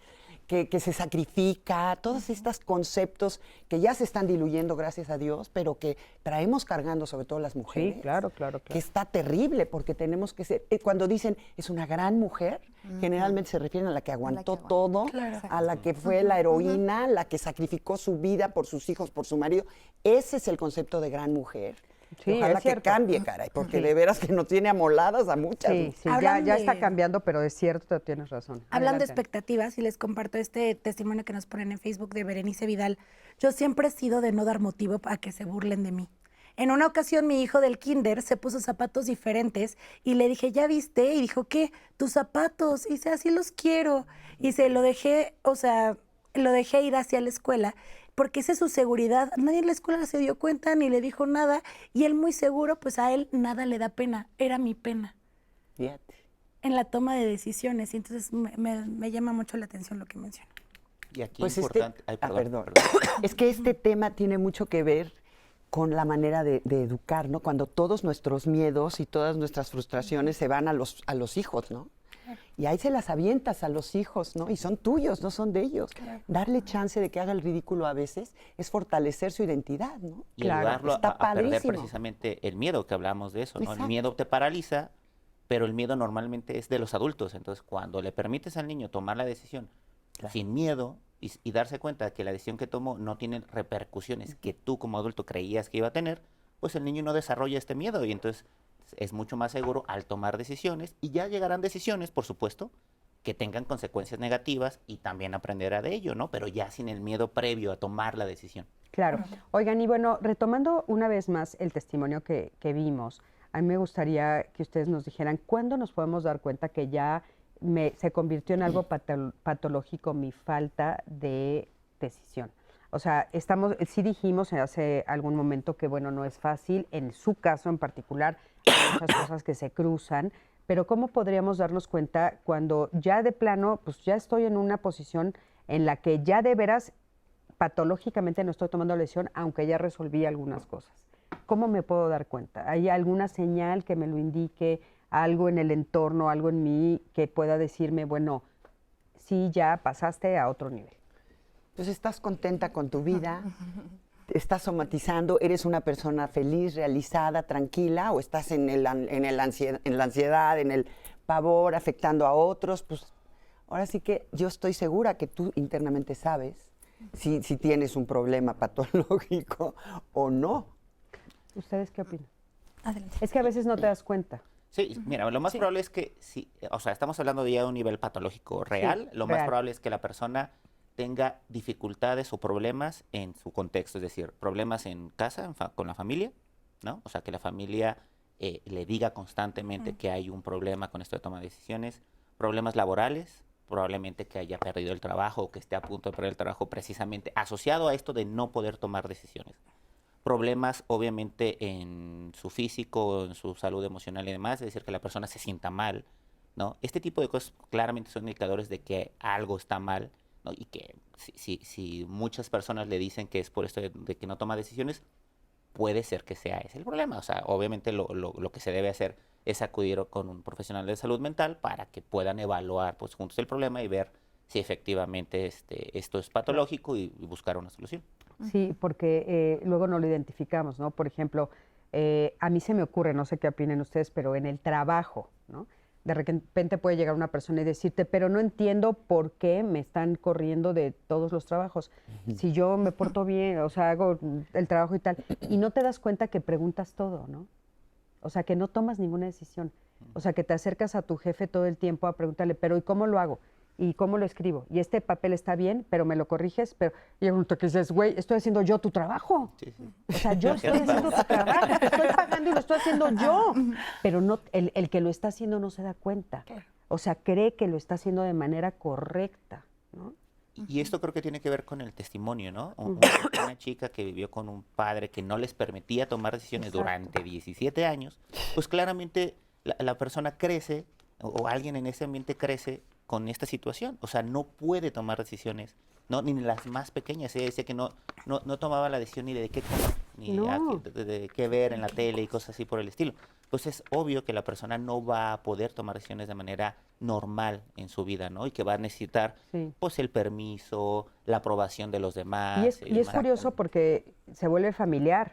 que se sacrifica, todos estos conceptos que ya se están diluyendo, gracias a Dios, pero que traemos cargando, sobre todo las mujeres. Sí, claro. Que está terrible, porque tenemos que ser, cuando dicen es una gran mujer, generalmente se refieren a la que aguantó todo, Claro. a la que fue la heroína, la que sacrificó su vida por sus hijos, por su marido. Ese es el concepto de gran mujer. Sí, Ojalá es que cierto. cambie, caray, porque Sí. de veras que nos tiene amoladas a muchas. Sí, sí, Hablan ya de- está cambiando, pero es cierto, tienes razón. Hablando de Adelante. expectativas, y les comparto este testimonio que nos ponen en Facebook de Berenice Vidal. Yo siempre he sido de no dar motivo a que se burlen de mí. En una ocasión mi hijo del kinder se puso zapatos diferentes y le dije, ¿ya viste? Y dijo, ¿qué? Tus zapatos. Y dice, así los quiero. Y se lo dejé, o sea, lo dejé ir hacia la escuela porque esa es su seguridad. Nadie en la escuela se dio cuenta ni le dijo nada. Y él muy seguro, pues a él nada le da pena. Era mi pena Fíjate. en la toma de decisiones. Y entonces me llama mucho la atención lo que menciona. Y aquí Pues importante. Ay, perdón. perdón. Es que este tema tiene mucho que ver con la manera de educar, ¿no? Cuando todos nuestros miedos y todas nuestras frustraciones se van a los hijos, ¿no? Y ahí se las avientas a los hijos, ¿no? Y son tuyos, no son de ellos. Darle chance de que haga el ridículo a veces es fortalecer su identidad, ¿no? Y Claro, ayudarlo está a perder padrísimo. precisamente el miedo, que hablamos de eso, ¿no? Exacto. El miedo te paraliza pero el miedo normalmente es de los adultos. Entonces, cuando le permites al niño tomar la decisión sin miedo y darse cuenta de que la decisión que tomó no tiene repercusiones que tú como adulto creías que iba a tener, pues el niño no desarrolla este miedo y entonces es mucho más seguro al tomar decisiones, y ya llegarán decisiones, por supuesto, que tengan consecuencias negativas y también aprenderá de ello, ¿no? Pero ya sin el miedo previo a tomar la decisión. Claro. Oigan, y bueno, retomando una vez más el testimonio que vimos, a mí me gustaría que ustedes nos dijeran cuándo nos podemos dar cuenta que ya se convirtió en algo patológico mi falta de decisión. O sea, sí dijimos hace algún momento que, bueno, no es fácil, en su caso en particular, hay muchas cosas que se cruzan, pero ¿cómo podríamos darnos cuenta cuando ya de plano, pues ya estoy en una posición en la que ya de veras patológicamente no estoy tomando la decisión, aunque ya resolví algunas cosas? ¿Cómo me puedo dar cuenta? ¿Hay alguna señal que me lo indique, algo en el entorno, algo en mí que pueda decirme, bueno, sí, ya pasaste a otro nivel? Entonces, ¿estás contenta con tu vida? ¿Estás somatizando? ¿Eres una persona feliz, realizada, tranquila? ¿O estás en la ansiedad, en el pavor, afectando a otros? Pues ahora sí que yo estoy segura que tú internamente sabes si tienes un problema patológico o no. ¿Ustedes qué opinan? Adelante. Es que a veces no te das cuenta. Sí, mira, lo más probable es que, o sea, estamos hablando de ya un nivel patológico real, lo más probable es que la persona tenga dificultades o problemas en su contexto, es decir, problemas en casa, con la familia, ¿no? O sea, que la familia le diga constantemente que hay un problema con esto de toma de decisiones, problemas laborales, probablemente que haya perdido el trabajo o que esté a punto de perder el trabajo precisamente asociado a esto de no poder tomar decisiones. Problemas, obviamente, en su físico, en su salud emocional y demás, es decir, que la persona se sienta mal, ¿no? Este tipo de cosas claramente son indicadores de que algo está mal, ¿no? Y que si muchas personas le dicen que es por esto de que no toma decisiones, puede ser que sea ese el problema. O sea, obviamente lo que se debe hacer es acudir con un profesional de salud mental para que puedan evaluar pues, juntos el problema y ver si efectivamente esto es patológico y buscar una solución. Sí, porque luego no lo identificamos, ¿no? Por ejemplo, a mí se me ocurre, no sé qué opinen ustedes, pero en el trabajo, ¿no? De repente puede llegar una persona y decirte, pero no entiendo por qué me están corriendo de todos los trabajos. Si yo me porto bien, o sea, hago el trabajo y tal, y no te das cuenta que preguntas todo, ¿no? O sea, que no tomas ninguna decisión. O sea, que te acercas a tu jefe todo el tiempo a preguntarle, pero ¿y cómo lo hago? ¿Y cómo lo escribo? Y este papel está bien, pero me lo corriges, pero... Y hay un que dices, güey, estoy haciendo yo tu trabajo. Sí, sí. O sea, yo estoy haciendo tu trabajo, te estoy pagando y lo estoy haciendo yo. Pero no, el que lo está haciendo no se da cuenta. O sea, cree que lo está haciendo de manera correcta, ¿no? Y esto creo que tiene que ver con el testimonio, ¿no? Una chica que vivió con un padre que no les permitía tomar decisiones durante 17 años, pues claramente la persona crece, o alguien en ese ambiente crece con esta situación. O sea, no puede tomar decisiones, ¿no? Ni las más pequeñas. Ella decía que no tomaba la decisión ni de qué comer, ni de qué ver en la tele y cosas así por el estilo. Pues es obvio que la persona no va a poder tomar decisiones de manera normal en su vida, ¿no? Y que va a necesitar, pues, el permiso, la aprobación de los demás. Y es curioso porque se vuelve familiar.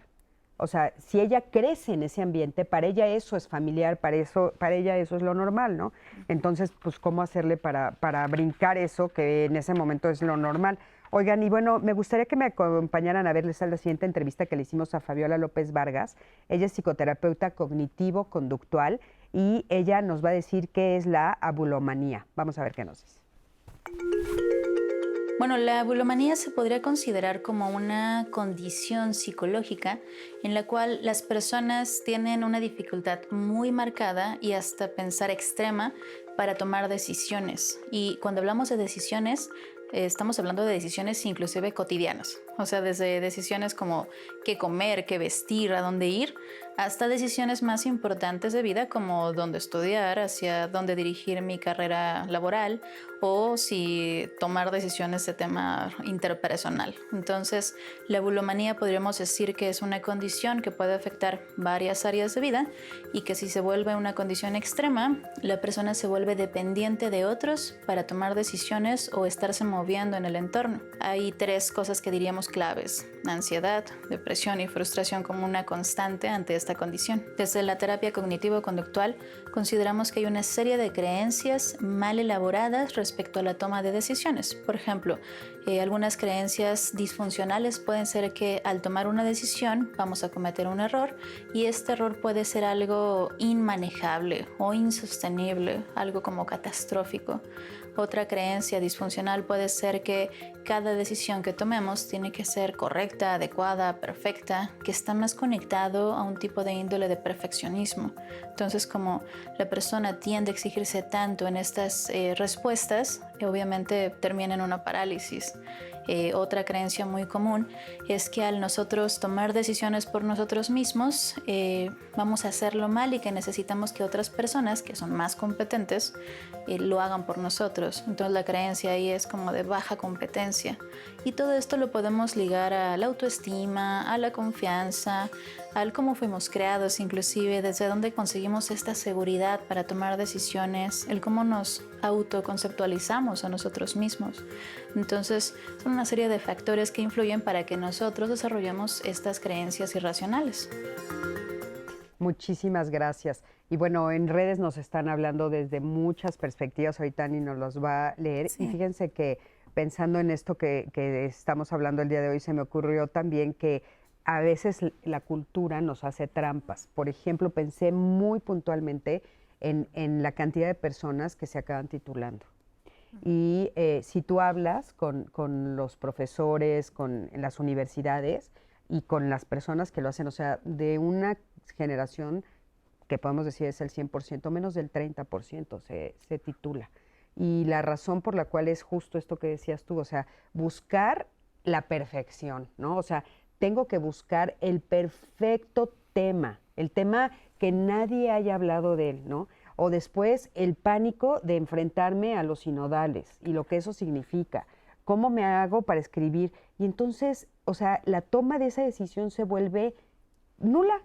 O sea, si ella crece en ese ambiente, para ella eso es familiar, para ella eso es lo normal, ¿no? Entonces, pues, ¿cómo hacerle para brincar eso que en ese momento es lo normal? Oigan, y bueno, me gustaría que me acompañaran a verles a la siguiente entrevista que le hicimos a Fabiola López Vargas. Ella es psicoterapeuta cognitivo-conductual y ella nos va a decir qué es la abulomanía. Vamos a ver qué nos dice. Bueno, la bulomanía se podría considerar como una condición psicológica en la cual las personas tienen una dificultad muy marcada y hasta pensar extrema para tomar decisiones. Y cuando hablamos de decisiones, estamos hablando de decisiones inclusive cotidianas. O sea, desde decisiones como qué comer, qué vestir, a dónde ir, hasta decisiones más importantes de vida como dónde estudiar, hacia dónde dirigir mi carrera laboral o si tomar decisiones de tema interpersonal. Entonces, la bulomanía podríamos decir que es una condición que puede afectar varias áreas de vida y que si se vuelve una condición extrema, la persona se vuelve dependiente de otros para tomar decisiones o estarse moviendo en el entorno. Hay 3 cosas que diríamos claves: ansiedad, depresión y frustración como una constante ante esta esta condición. Desde la terapia cognitivo-conductual consideramos que hay una serie de creencias mal elaboradas respecto a la toma de decisiones. Por ejemplo, algunas creencias disfuncionales pueden ser que al tomar una decisión vamos a cometer un error y este error puede ser algo inmanejable o insostenible, algo como catastrófico. Otra creencia disfuncional puede ser que cada decisión que tomemos tiene que ser correcta, adecuada, perfecta, que está más conectado a un tipo de índole de perfeccionismo. Entonces, como la persona tiende a exigirse tanto en estas respuestas, obviamente termina en una parálisis. Otra creencia muy común es que al nosotros tomar decisiones por nosotros mismos vamos a hacerlo mal y que necesitamos que otras personas que son más competentes lo hagan por nosotros. Entonces la creencia ahí es como de baja competencia y todo esto lo podemos ligar a la autoestima, a la confianza, al cómo fuimos creados, inclusive desde dónde conseguimos esta seguridad para tomar decisiones, el cómo nos autoconceptualizamos a nosotros mismos. Entonces, son una serie de factores que influyen para que nosotros desarrollemos estas creencias irracionales. Muchísimas gracias. Y bueno, en redes nos están hablando desde muchas perspectivas, ahorita Ani nos los va a leer. Sí. Y fíjense que pensando en esto que estamos hablando el día de hoy, se me ocurrió también que a veces la cultura nos hace trampas. Por ejemplo, pensé muy puntualmente en la cantidad de personas que se acaban titulando. Y si tú hablas con los profesores, en las universidades y con las personas que lo hacen, o sea, de una generación que podemos decir es el 100%, menos del 30% se titula. Y la razón por la cual es justo esto que decías tú, o sea, buscar la perfección, ¿no? O sea, tengo que buscar el perfecto tema, el tema que nadie haya hablado de él, ¿no? O después el pánico de enfrentarme a los sinodales y lo que eso significa. ¿Cómo me hago para escribir? Y entonces, o sea, la toma de esa decisión se vuelve nula.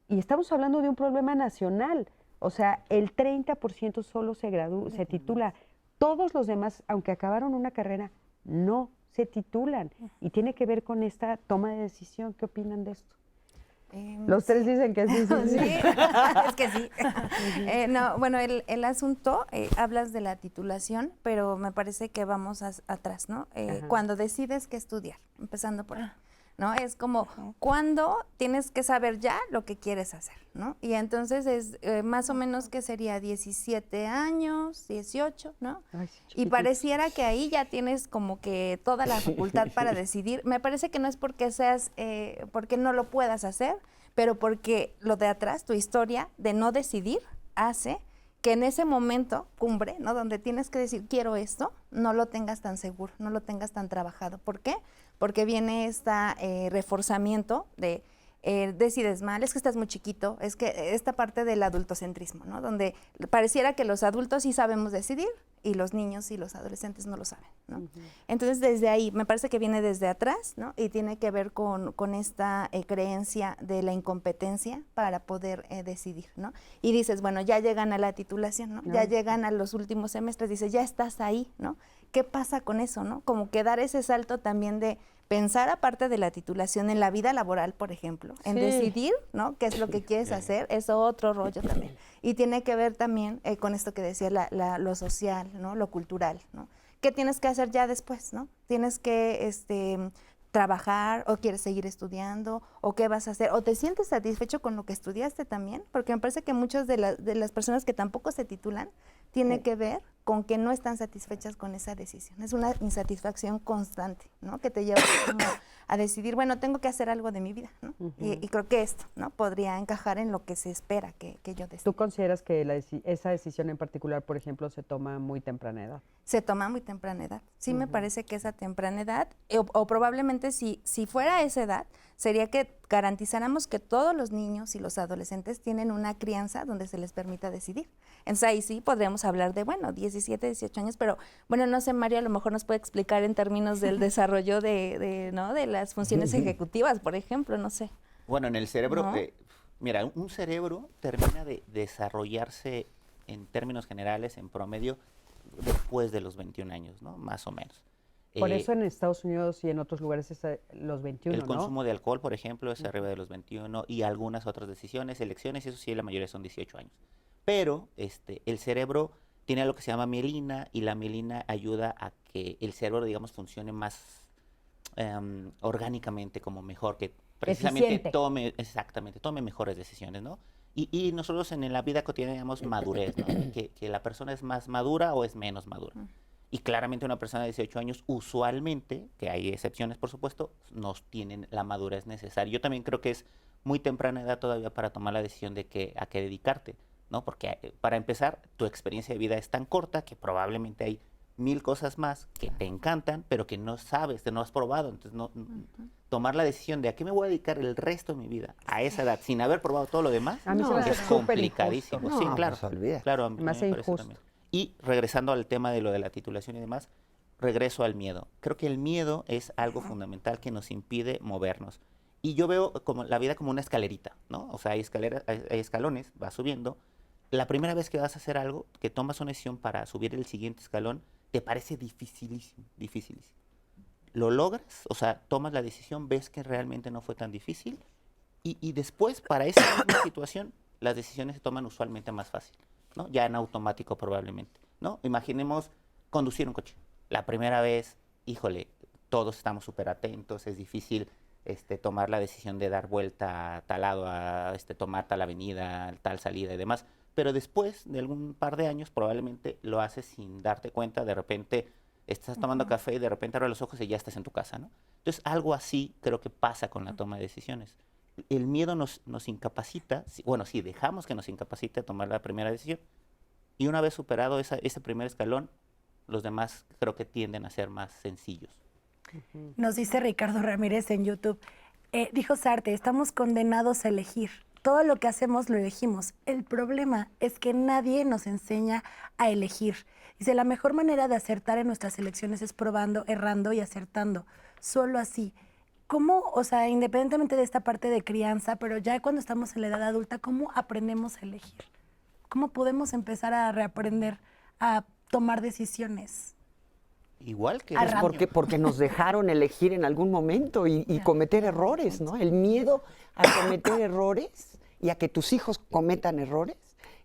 Y estamos hablando de un problema nacional. O sea, el 30% solo se titula. Todos los demás, aunque acabaron una carrera, no se titulan. Y tiene que ver con esta toma de decisión. ¿Qué opinan de esto? Los tres dicen que sí. Sí, es que sí. No, bueno, el asunto, hablas de la titulación, pero me parece que vamos atrás, ¿no? Cuando decides qué estudiar, empezando por ahí, ¿no? Es como cuando tienes que saber ya lo que quieres hacer, ¿no? Y entonces es más o menos que sería 17 años, 18, ¿no? Ay, sí, y pareciera que ahí ya tienes como que toda la facultad para decidir. Me parece que no es porque porque no lo puedas hacer, pero porque lo de atrás, tu historia de no decidir, hace que en ese momento cumbre, ¿no? Donde tienes que decir quiero esto, no lo tengas tan seguro, no lo tengas tan trabajado. ¿Por qué? Porque viene este reforzamiento de decides mal, es que estás muy chiquito, es que esta parte del adultocentrismo, ¿no? Donde pareciera que los adultos sí sabemos decidir y los niños y los adolescentes no lo saben, ¿no? Entonces desde ahí, me parece que viene desde atrás, ¿no? Y tiene que ver con esta creencia de la incompetencia para poder decidir, ¿no? Y dices, bueno, ya llegan a la titulación, ¿no? Ya llegan a los últimos semestres, dices, ya estás ahí, ¿no? ¿Qué pasa con eso, no? Como que dar ese salto también de pensar aparte de la titulación en la vida laboral, por ejemplo, en decidir, ¿no? ¿Qué es lo que quieres hacer? Es otro rollo también. Y tiene que ver también con esto que decía, lo social, ¿no? Lo cultural, ¿no? ¿Qué tienes que hacer ya después, no? Tienes que trabajar o quieres seguir estudiando o qué vas a hacer o te sientes satisfecho con lo que estudiaste también, porque me parece que muchas de las personas que tampoco se titulan tiene que ver con que no están satisfechas con esa decisión. Es una insatisfacción constante, ¿no? Que te lleva como a decidir, bueno, tengo que hacer algo de mi vida, ¿no? Y creo que esto, ¿no? Podría encajar en lo que se espera que yo decida. ¿Tú consideras que esa decisión en particular, por ejemplo, se toma muy temprana edad? Se toma muy temprana edad. Sí, me parece que esa temprana edad, o probablemente si fuera esa edad, sería que garantizáramos que todos los niños y los adolescentes tienen una crianza donde se les permita decidir. Entonces ahí sí podríamos hablar de, bueno, 17, 18 años, pero bueno, no sé, Mario, a lo mejor nos puede explicar en términos del desarrollo de las funciones ejecutivas, por ejemplo, no sé. Bueno, en el cerebro, mira, un cerebro termina de desarrollarse en términos generales, en promedio, después de los 21 años, ¿no? Más o menos. Por eso en Estados Unidos y en otros lugares es los 21, El ¿no? consumo de alcohol, por ejemplo, es arriba de los 21 y algunas otras decisiones, elecciones, eso sí, la mayoría son 18 años. Pero el cerebro tiene algo que se llama mielina y la mielina ayuda a que el cerebro, digamos, funcione más orgánicamente, como mejor, que precisamente tome mejores decisiones, ¿no? Y nosotros en la vida cotidiana llamamos madurez, ¿no? que la persona es más madura o es menos madura. Y claramente una persona de 18 años, usualmente, que hay excepciones por supuesto, no tienen la madurez necesaria. Yo también creo que es muy temprana edad todavía para tomar la decisión de a qué dedicarte, ¿no? Porque para empezar, tu experiencia de vida es tan corta que probablemente hay 1000 cosas más que te encantan, pero que no sabes, no has probado. Entonces, tomar la decisión de a qué me voy a dedicar el resto de mi vida a esa edad, sin haber probado todo lo demás, A mí se me hace es complicadísimo. No, Sí, claro. pues, olvídate. Claro, a mí Me me hace parece injusto. también. Y regresando al tema de lo de la titulación y demás, regreso al miedo. Creo que el miedo es algo fundamental que nos impide movernos. Y yo veo como la vida como una escalerita, ¿no? O sea, hay escalones, vas subiendo. La primera vez que vas a hacer algo, que tomas una decisión para subir el siguiente escalón, te parece dificilísimo, dificilísimo. Lo logras, o sea, tomas la decisión, ves que realmente no fue tan difícil y después, para esa misma situación, las decisiones se toman usualmente más fácil, ¿no? Ya en automático probablemente, ¿no? Imaginemos conducir un coche. La primera vez, híjole, todos estamos súper atentos, es difícil tomar la decisión de dar vuelta a tal lado, a tomar tal avenida, tal salida y demás. Pero después de algún par de años probablemente lo haces sin darte cuenta, de repente estás tomando café y de repente abres los ojos y ya estás en tu casa, ¿no? Entonces algo así creo que pasa con la toma de decisiones. El miedo nos incapacita, si dejamos que nos incapacite a tomar la primera decisión y una vez superado ese primer escalón, los demás creo que tienden a ser más sencillos. Nos dice Ricardo Ramírez en YouTube, dijo Sartre, estamos condenados a elegir. Todo lo que hacemos lo elegimos. El problema es que nadie nos enseña a elegir. Dice, la mejor manera de acertar en nuestras elecciones es probando, errando y acertando. Solo así. ¿Cómo, o sea, independientemente de esta parte de crianza, pero ya cuando estamos en la edad adulta, cómo aprendemos a elegir? ¿Cómo podemos empezar a reaprender a tomar decisiones? Igual que Pues Porque nos dejaron elegir en algún momento y cometer errores, ¿no? El miedo a cometer errores y a que tus hijos cometan errores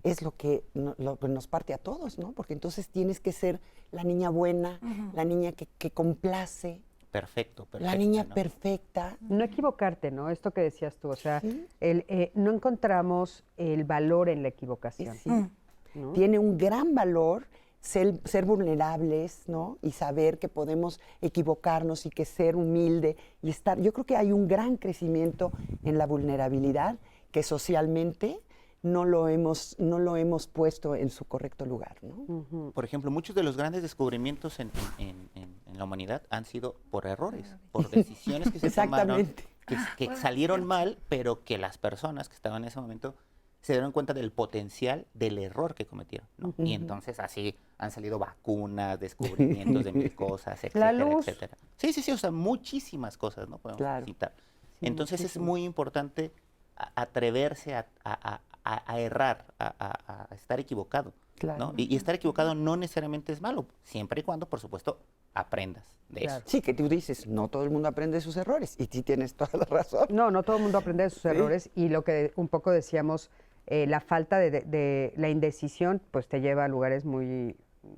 es lo que nos parte a todos, ¿no? Porque entonces tienes que ser la niña buena, la niña que complace, perfecto, la niña perfecta. No equivocarte, ¿no? Esto que decías tú, o sea, Sí. no encontramos el valor en la equivocación. Sí. ¿no? Tiene un gran valor ser vulnerables, ¿no? Y saber que podemos equivocarnos y que ser humilde y estar. Yo creo que hay un gran crecimiento en la vulnerabilidad que socialmente no lo hemos puesto en su correcto lugar, ¿no? Por ejemplo, muchos de los grandes descubrimientos en la humanidad han sido por errores, por decisiones que se tomaron, que salieron mal, pero que las personas que estaban en ese momento se dieron cuenta del potencial del error que cometieron, ¿no? Y entonces así han salido vacunas, descubrimientos de 1000 cosas, etcétera, etcétera. Sí, o sea, muchísimas cosas, ¿no? Podemos citar. Entonces es muy importante atreverse a errar, a estar equivocado, ¿no? Y estar equivocado no necesariamente es malo, siempre y cuando, por supuesto, aprendas de eso. Sí, que tú dices, no todo el mundo aprende de sus errores, y sí tienes toda la razón. No todo el mundo aprende de sus errores, y lo que un poco decíamos, la falta de la indecisión, pues te lleva a lugares muy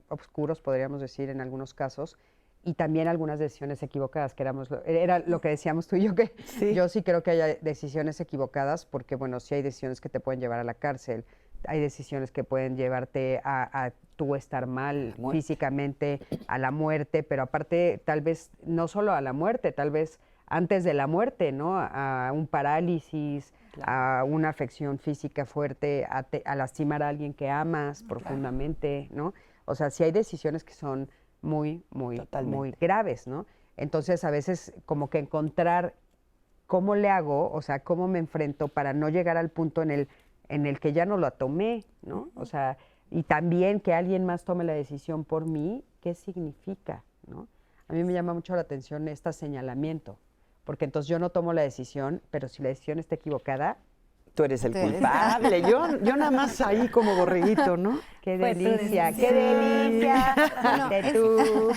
oscuros, podríamos decir, en algunos casos, y también algunas decisiones equivocadas, que era lo que decíamos tú y yo, que yo sí creo que hay decisiones equivocadas, porque bueno, sí hay decisiones que te pueden llevar a la cárcel, hay decisiones que pueden llevarte a tú estar mal físicamente, a la muerte, pero aparte tal vez no solo a la muerte, tal vez antes de la muerte, ¿no? A un parálisis, a una afección física fuerte, a lastimar a alguien que amas profundamente, ¿no? O sea, sí hay decisiones que son muy graves, ¿no? Entonces, a veces como que encontrar cómo le hago, o sea, cómo me enfrento para no llegar al punto en el que ya no la tomé, ¿no? O sea, y también que alguien más tome la decisión por mí, ¿qué significa, no? A mí me llama mucho la atención este señalamiento, porque entonces yo no tomo la decisión, pero si la decisión está equivocada, Tú eres el culpable. Yo nada más ahí como borreguito, ¿no? ¡Qué Pues, delicia! ¡Qué delicia! No, De tú.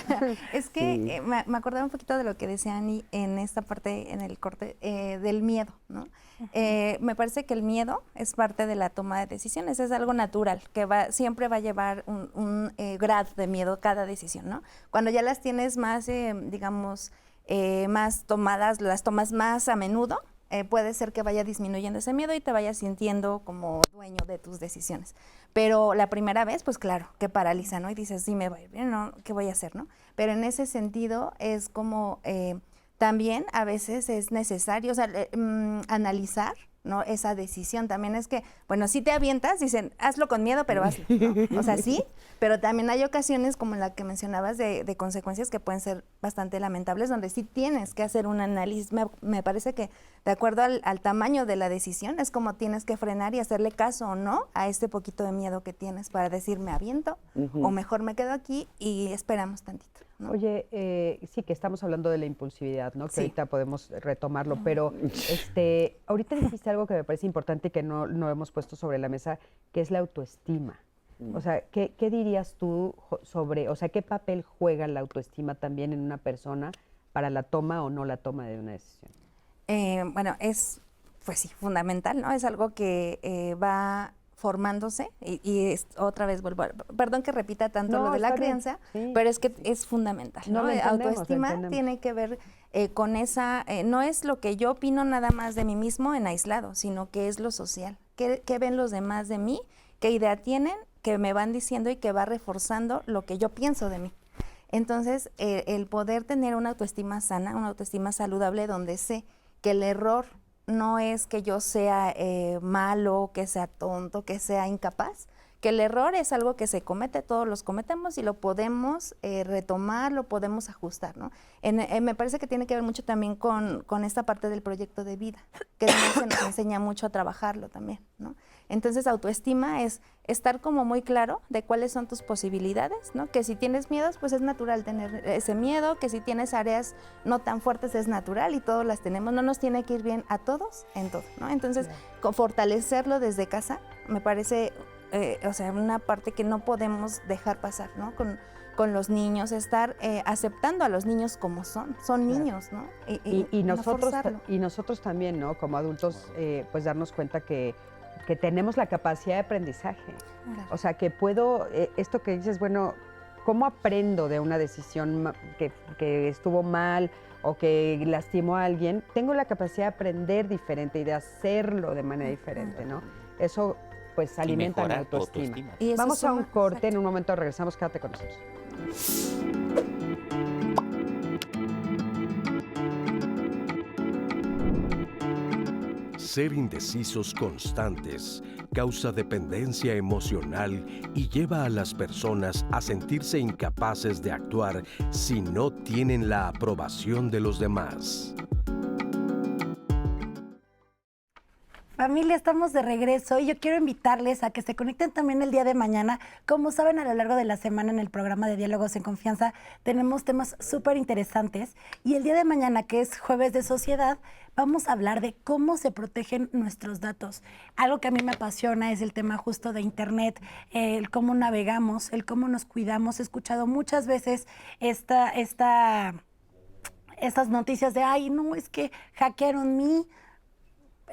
Es que Sí. me acordaba un poquito de lo que decía Ani en esta parte, en el corte, del miedo, ¿no? Me parece que el miedo es parte de la toma de decisiones, es algo natural, que siempre va a llevar un grado de miedo cada decisión, ¿no? Cuando ya las tienes más, digamos, más tomadas, las tomas más a menudo, puede ser que vaya disminuyendo ese miedo y te vayas sintiendo como dueño de tus decisiones. Pero la primera vez, pues claro, que paraliza, ¿no? Y dices, sí, me va a ir bien, ¿no? ¿Qué voy a hacer, no? Pero en ese sentido es como también a veces es necesario, o sea, analizar, ¿no? Esa decisión. También es que, bueno, si te avientas, dicen, hazlo con miedo, pero hazlo, ¿no? O sea, sí, pero también hay ocasiones como la que mencionabas de consecuencias que pueden ser bastante lamentables, donde sí tienes que hacer un análisis. Me parece que de acuerdo al tamaño de la decisión, es como tienes que frenar y hacerle caso o no a este poquito de miedo que tienes para decir, me aviento, o mejor me quedo aquí y esperamos tantito, ¿no? Oye, sí que estamos hablando de la impulsividad, ¿no? Que Sí. ahorita podemos retomarlo, pero ahorita dijiste algo que me parece importante y que no hemos puesto sobre la mesa, que es la autoestima. O sea, ¿qué dirías tú sobre, o sea, qué papel juega la autoestima también en una persona para la toma o no la toma de una decisión? Bueno, pues sí, fundamental, ¿no? Es algo que va formándose y otra vez vuelvo, perdón que repita tanto No, lo de la está bien, crianza, sí. pero es que es fundamental, No, ¿no? lo entendemos, lo Autoestima entendemos. tiene que ver con esa, no es lo que yo opino nada más de mí mismo en aislado, sino que es lo social. ¿Qué ven los demás de mí? ¿Qué idea tienen? Que me van diciendo y que va reforzando lo que yo pienso de mí. Entonces, el poder tener una autoestima sana, una autoestima saludable, donde sé que el error no es que yo sea malo, que sea tonto, que sea incapaz, que el error es algo que se comete, todos los cometemos y lo podemos retomar, lo podemos ajustar, ¿no? Me parece que tiene que ver mucho también con esta parte del proyecto de vida, que también se nos enseña mucho a trabajarlo también, ¿no? Entonces, autoestima es estar como muy claro de cuáles son tus posibilidades, ¿no? Que si tienes miedos, pues es natural tener ese miedo, que si tienes áreas no tan fuertes es natural y todos las tenemos, no nos tiene que ir bien a todos en todo, ¿no? Entonces, con fortalecerlo desde casa, me parece, o sea, una parte que no podemos dejar pasar, ¿no? Con los niños, estar aceptando a los niños como son niños, ¿no? Y no nosotros, forzarlo. y nosotros también, ¿no? Como adultos, pues darnos cuenta que tenemos la capacidad de aprendizaje. Claro. O sea, que puedo, esto que dices, bueno, ¿cómo aprendo de una decisión que estuvo mal o que lastimó a alguien? Tengo la capacidad de aprender diferente y de hacerlo de manera diferente, ¿no? Eso, pues, alimenta mi mejorar tu autoestima. autoestima. Y eso Vamos a un suma, corte, exacto. en un momento regresamos, quédate con nosotros. Ser indecisos constantes causa dependencia emocional y lleva a las personas a sentirse incapaces de actuar si no tienen la aprobación de los demás. Familia, estamos de regreso y yo quiero invitarles a que se conecten también el día de mañana. Como saben, a lo largo de la semana en el programa de Diálogos en Confianza tenemos temas súper interesantes y el día de mañana, que es Jueves de Sociedad, vamos a hablar de cómo se protegen nuestros datos. Algo que a mí me apasiona es el tema justo de Internet, el cómo navegamos, el cómo nos cuidamos. He escuchado muchas veces estas noticias de, ay, no, es que hackearon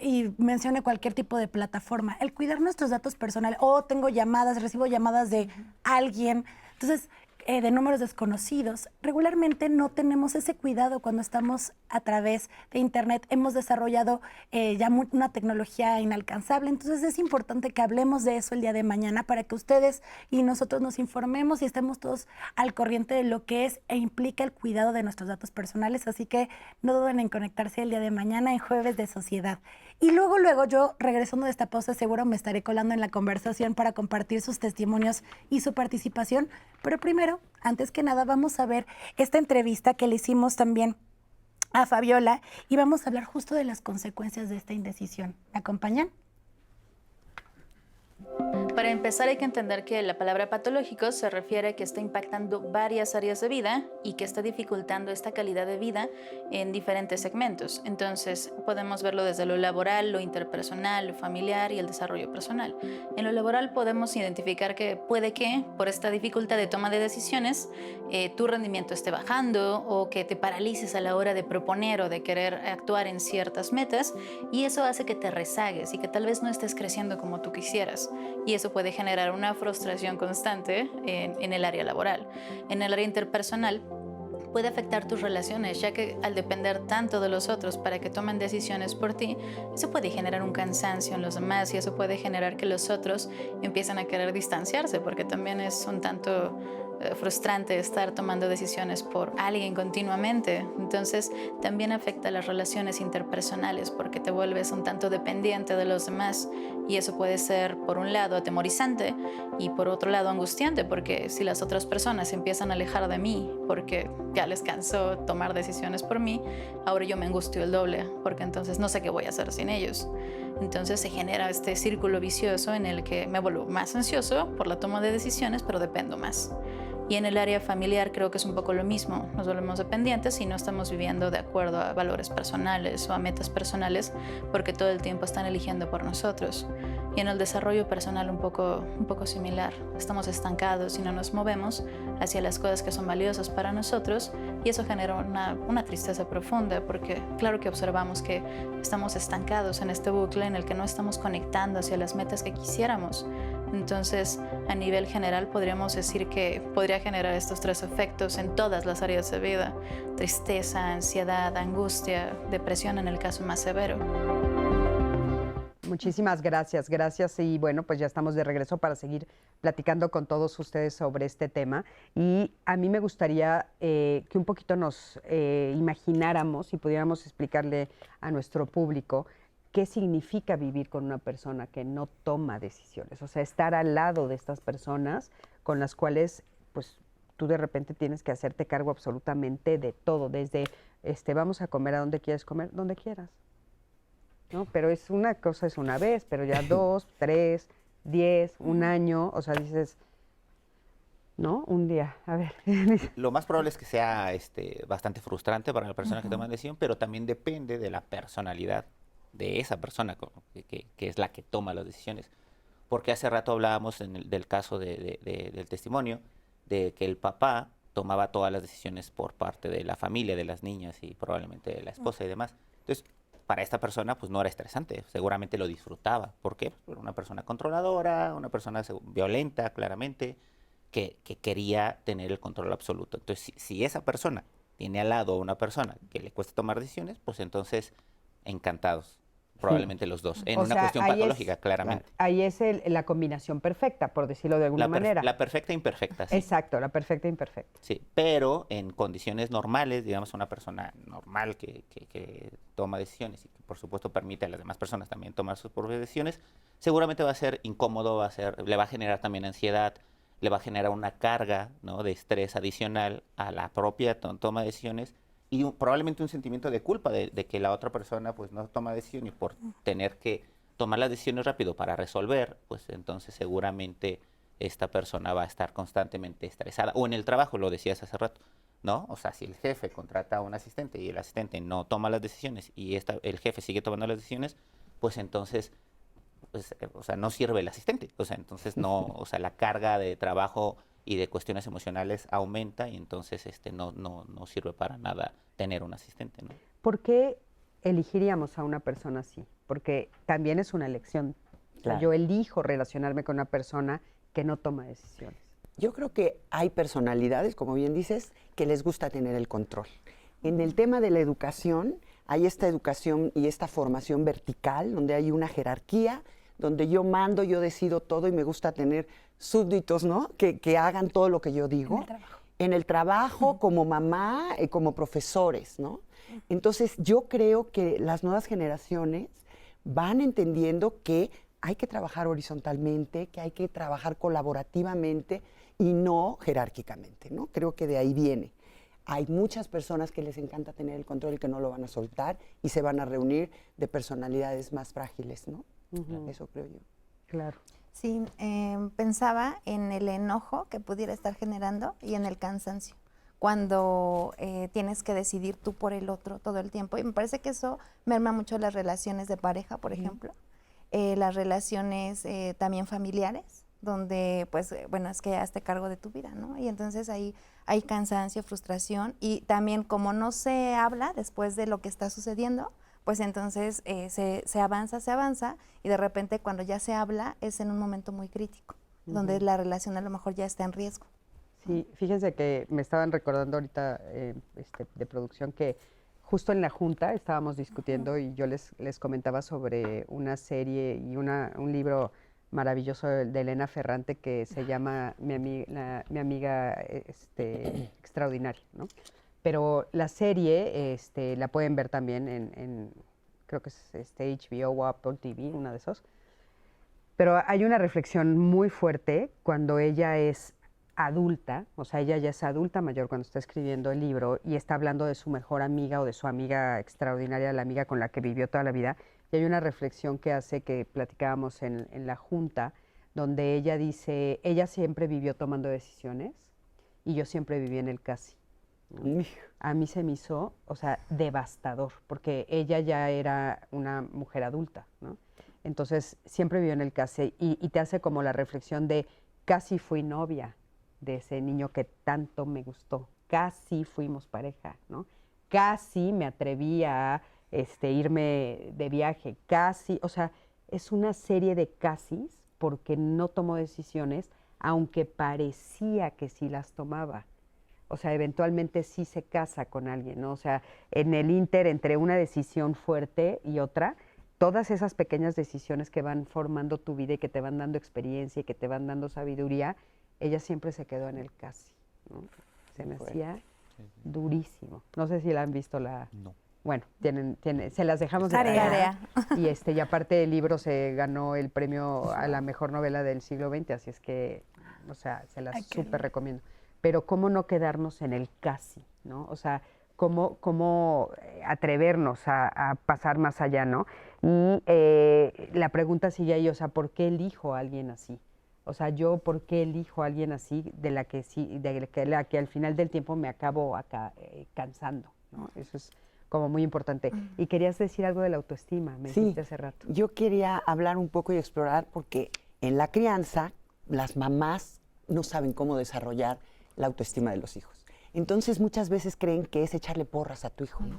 y mencione cualquier tipo de plataforma. El cuidar nuestros datos personales, tengo llamadas, recibo llamadas de alguien, entonces, de números desconocidos. Regularmente no tenemos ese cuidado cuando estamos a través de Internet. Hemos desarrollado ya una tecnología inalcanzable, entonces es importante que hablemos de eso el día de mañana para que ustedes y nosotros nos informemos y estemos todos al corriente de lo que es e implica el cuidado de nuestros datos personales. Así que no duden en conectarse el día de mañana en Jueves de Sociedad. Y luego yo, regresando de esta pausa, seguro me estaré colando en la conversación para compartir sus testimonios y su participación. Pero primero, antes que nada, vamos a ver esta entrevista que le hicimos también a Fabiola y vamos a hablar justo de las consecuencias de esta indecisión. ¿Me acompañan? Para empezar, hay que entender que la palabra patológico se refiere a que está impactando varias áreas de vida y que está dificultando esta calidad de vida en diferentes segmentos. Entonces, podemos verlo desde lo laboral, lo interpersonal, lo familiar y el desarrollo personal. En lo laboral podemos identificar que puede que, por esta dificultad de toma de decisiones, tu rendimiento esté bajando o que te paralices a la hora de proponer o de querer actuar en ciertas metas, y eso hace que te rezagues y que tal vez no estés creciendo como tú quisieras. Y eso puede generar una frustración constante en el área laboral. En el área interpersonal puede afectar tus relaciones, ya que al depender tanto de los otros para que tomen decisiones por ti, eso puede generar un cansancio en los demás y eso puede generar que los otros empiecen a querer distanciarse, porque también es un tanto frustrante estar tomando decisiones por alguien continuamente. Entonces también afecta las relaciones interpersonales porque te vuelves un tanto dependiente de los demás, y eso puede ser por un lado atemorizante y por otro lado angustiante, porque si las otras personas se empiezan a alejar de mí porque ya les cansó tomar decisiones por mí, ahora yo me angustio el doble porque entonces no sé qué voy a hacer sin ellos. Entonces se genera este círculo vicioso en el que me vuelvo más ansioso por la toma de decisiones, pero dependo más. Y en el área familiar creo que es un poco lo mismo. Nos volvemos dependientes y no estamos viviendo de acuerdo a valores personales o a metas personales porque todo el tiempo están eligiendo por nosotros. Y en el desarrollo personal un poco similar. Estamos estancados y no nos movemos hacia las cosas que son valiosas para nosotros, y eso genera una tristeza profunda porque claro que observamos que estamos estancados en este bucle en el que no estamos conectando hacia las metas que quisiéramos. Entonces, a nivel general podríamos decir que podría generar estos tres efectos en todas las áreas de vida: tristeza, ansiedad, angustia, depresión en el caso más severo. Muchísimas gracias, y bueno, pues ya estamos de regreso para seguir platicando con todos ustedes sobre este tema. Y a mí me gustaría que un poquito nos imagináramos y pudiéramos explicarle a nuestro público qué significa vivir con una persona que no toma decisiones, o sea, estar al lado de estas personas con las cuales pues tú de repente tienes que hacerte cargo absolutamente de todo, desde vamos a comer, ¿a dónde quieres comer? Donde quieras. ¿No? Pero es una cosa, es una vez, pero ya 2, 3, 10, un año, o sea, dices, ¿no? Un día, a ver. Lo más probable es que sea bastante frustrante para la persona que toma la decisión, pero también depende de la personalidad de esa persona que es la que toma las decisiones. Porque hace rato hablábamos del caso del testimonio, de que el papá tomaba todas las decisiones por parte de la familia, de las niñas y probablemente de la esposa y demás. Entonces, para esta persona pues no era estresante, seguramente lo disfrutaba. ¿Por qué? Pues era una persona controladora, una persona violenta, claramente, que quería tener el control absoluto. Entonces, si esa persona tiene al lado a una persona que le cuesta tomar decisiones, pues entonces encantados, probablemente los dos, en una cuestión patológica, claramente. Ahí es la combinación perfecta, por decirlo de alguna manera. La perfecta imperfecta, sí. Exacto, la perfecta imperfecta. Sí, pero en condiciones normales, digamos, una persona normal que toma decisiones y que por supuesto permite a las demás personas también tomar sus propias decisiones, seguramente va a ser incómodo, le va a generar también ansiedad, le va a generar una carga, ¿no?, de estrés adicional a la propia toma de decisiones, y probablemente un sentimiento de culpa de que la otra persona pues no toma decisión, y por tener que tomar las decisiones rápido para resolver, pues entonces seguramente esta persona va a estar constantemente estresada. O en el trabajo, lo decías hace rato, ¿no? O sea, si el jefe contrata a un asistente y el asistente no toma las decisiones y el jefe sigue tomando las decisiones, pues entonces, pues, o sea, no sirve el asistente. O sea, entonces no, o sea, la carga de trabajo y de cuestiones emocionales aumenta, y entonces no sirve para nada tener un asistente, ¿no? ¿Por qué elegiríamos a una persona así? Porque también es una elección. Claro. Yo elijo relacionarme con una persona que no toma decisiones. Yo creo que hay personalidades, como bien dices, que les gusta tener el control. En el tema de la educación, hay esta educación y esta formación vertical, donde hay una jerarquía, donde yo mando, yo decido todo y me gusta tener súbditos, ¿no?, que hagan todo lo que yo digo. En el trabajo, como mamá, como profesores, ¿no? Entonces, yo creo que las nuevas generaciones van entendiendo que hay que trabajar horizontalmente, que hay que trabajar colaborativamente y no jerárquicamente, ¿no? Creo que de ahí viene. Hay muchas personas que les encanta tener el control y que no lo van a soltar, y se van a reunir de personalidades más frágiles, ¿no? Eso creo yo. Claro. Sí, pensaba en el enojo que pudiera estar generando y en el cansancio, cuando tienes que decidir tú por el otro todo el tiempo. Y me parece que eso merma mucho las relaciones de pareja, por ejemplo, las relaciones también familiares, donde, pues, bueno, es que hazte cargo de tu vida, ¿no? Y entonces ahí hay cansancio, frustración, y también como no se habla después de lo que está sucediendo, pues entonces se avanza, y de repente cuando ya se habla es en un momento muy crítico, donde la relación a lo mejor ya está en riesgo. Sí, fíjense que me estaban recordando ahorita de producción que justo en la junta estábamos discutiendo y yo les comentaba sobre una serie y un libro maravilloso de Elena Ferrante que se llama Mi amiga extraordinaria, ¿no? Pero la serie la pueden ver también en creo que es HBO o Apple TV, una de esos. Pero hay una reflexión muy fuerte cuando ella es adulta, o sea, ella ya es adulta mayor cuando está escribiendo el libro y está hablando de su mejor amiga o de su amiga extraordinaria, la amiga con la que vivió toda la vida. Y hay una reflexión que hace que platicábamos en la junta, donde ella dice, ella siempre vivió tomando decisiones y yo siempre viví en el casi. A mí se me hizo, o sea, devastador, porque ella ya era una mujer adulta, ¿no? Entonces, siempre vivió en el casi y te hace como la reflexión de casi fui novia de ese niño que tanto me gustó, casi fuimos pareja, ¿no? Casi me atreví a irme de viaje, casi, o sea, es una serie de casis porque no tomó decisiones, aunque parecía que sí las tomaba. O sea, eventualmente sí se casa con alguien, ¿no? O sea, en el ínter entre una decisión fuerte y otra, todas esas pequeñas decisiones que van formando tu vida y que te van dando experiencia y que te van dando sabiduría, ella siempre se quedó en el casi, ¿no? Se me hacía durísimo. No sé si la han visto No. Bueno, se las dejamos de Tarea. Y aparte el libro se ganó el premio a la mejor novela del siglo XX, así es que, o sea, se las súper recomiendo. Pero cómo no quedarnos en el casi, ¿no? O sea, cómo atrevernos a pasar más allá, ¿no? Y la pregunta sigue ahí, o sea, ¿por qué elijo a alguien así? O sea, yo, ¿por qué elijo a alguien así de la que al final del tiempo me acabo cansando, ¿no? Eso es como muy importante. Y querías decir algo de la autoestima, me dijiste hace rato. Yo quería hablar un poco y explorar porque en la crianza las mamás no saben cómo desarrollar la autoestima de los hijos. Entonces muchas veces creen que es echarle porras a tu hijo, ¿no?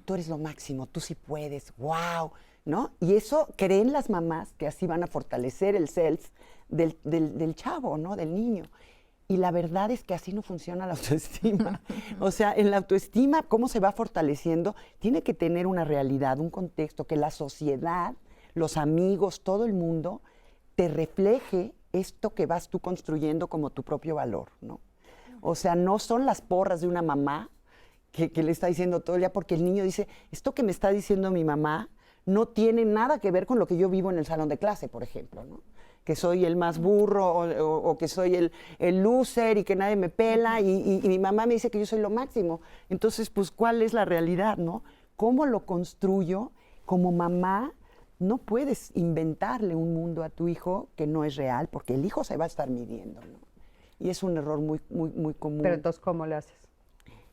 Tú eres lo máximo, tú sí puedes, wow, ¿no? Y eso creen las mamás que así van a fortalecer el self del chavo, ¿no? Del niño. Y la verdad es que así no funciona la autoestima. O sea, en la autoestima, cómo se va fortaleciendo, tiene que tener una realidad, un contexto, que la sociedad, los amigos, todo el mundo, te refleje esto que vas tú construyendo como tu propio valor, ¿no? O sea, no son las porras de una mamá que le está diciendo todo el día, porque el niño dice, esto que me está diciendo mi mamá no tiene nada que ver con lo que yo vivo en el salón de clase, por ejemplo, ¿no? Que soy el más burro o que soy el loser y que nadie me pela y mi mamá me dice que yo soy lo máximo. Entonces, pues, ¿cuál es la realidad, no? ¿Cómo lo construyo? Como mamá, no puedes inventarle un mundo a tu hijo que no es real, porque el hijo se va a estar midiendo, ¿no? Y es un error muy, muy, muy común. Pero entonces, ¿cómo le haces?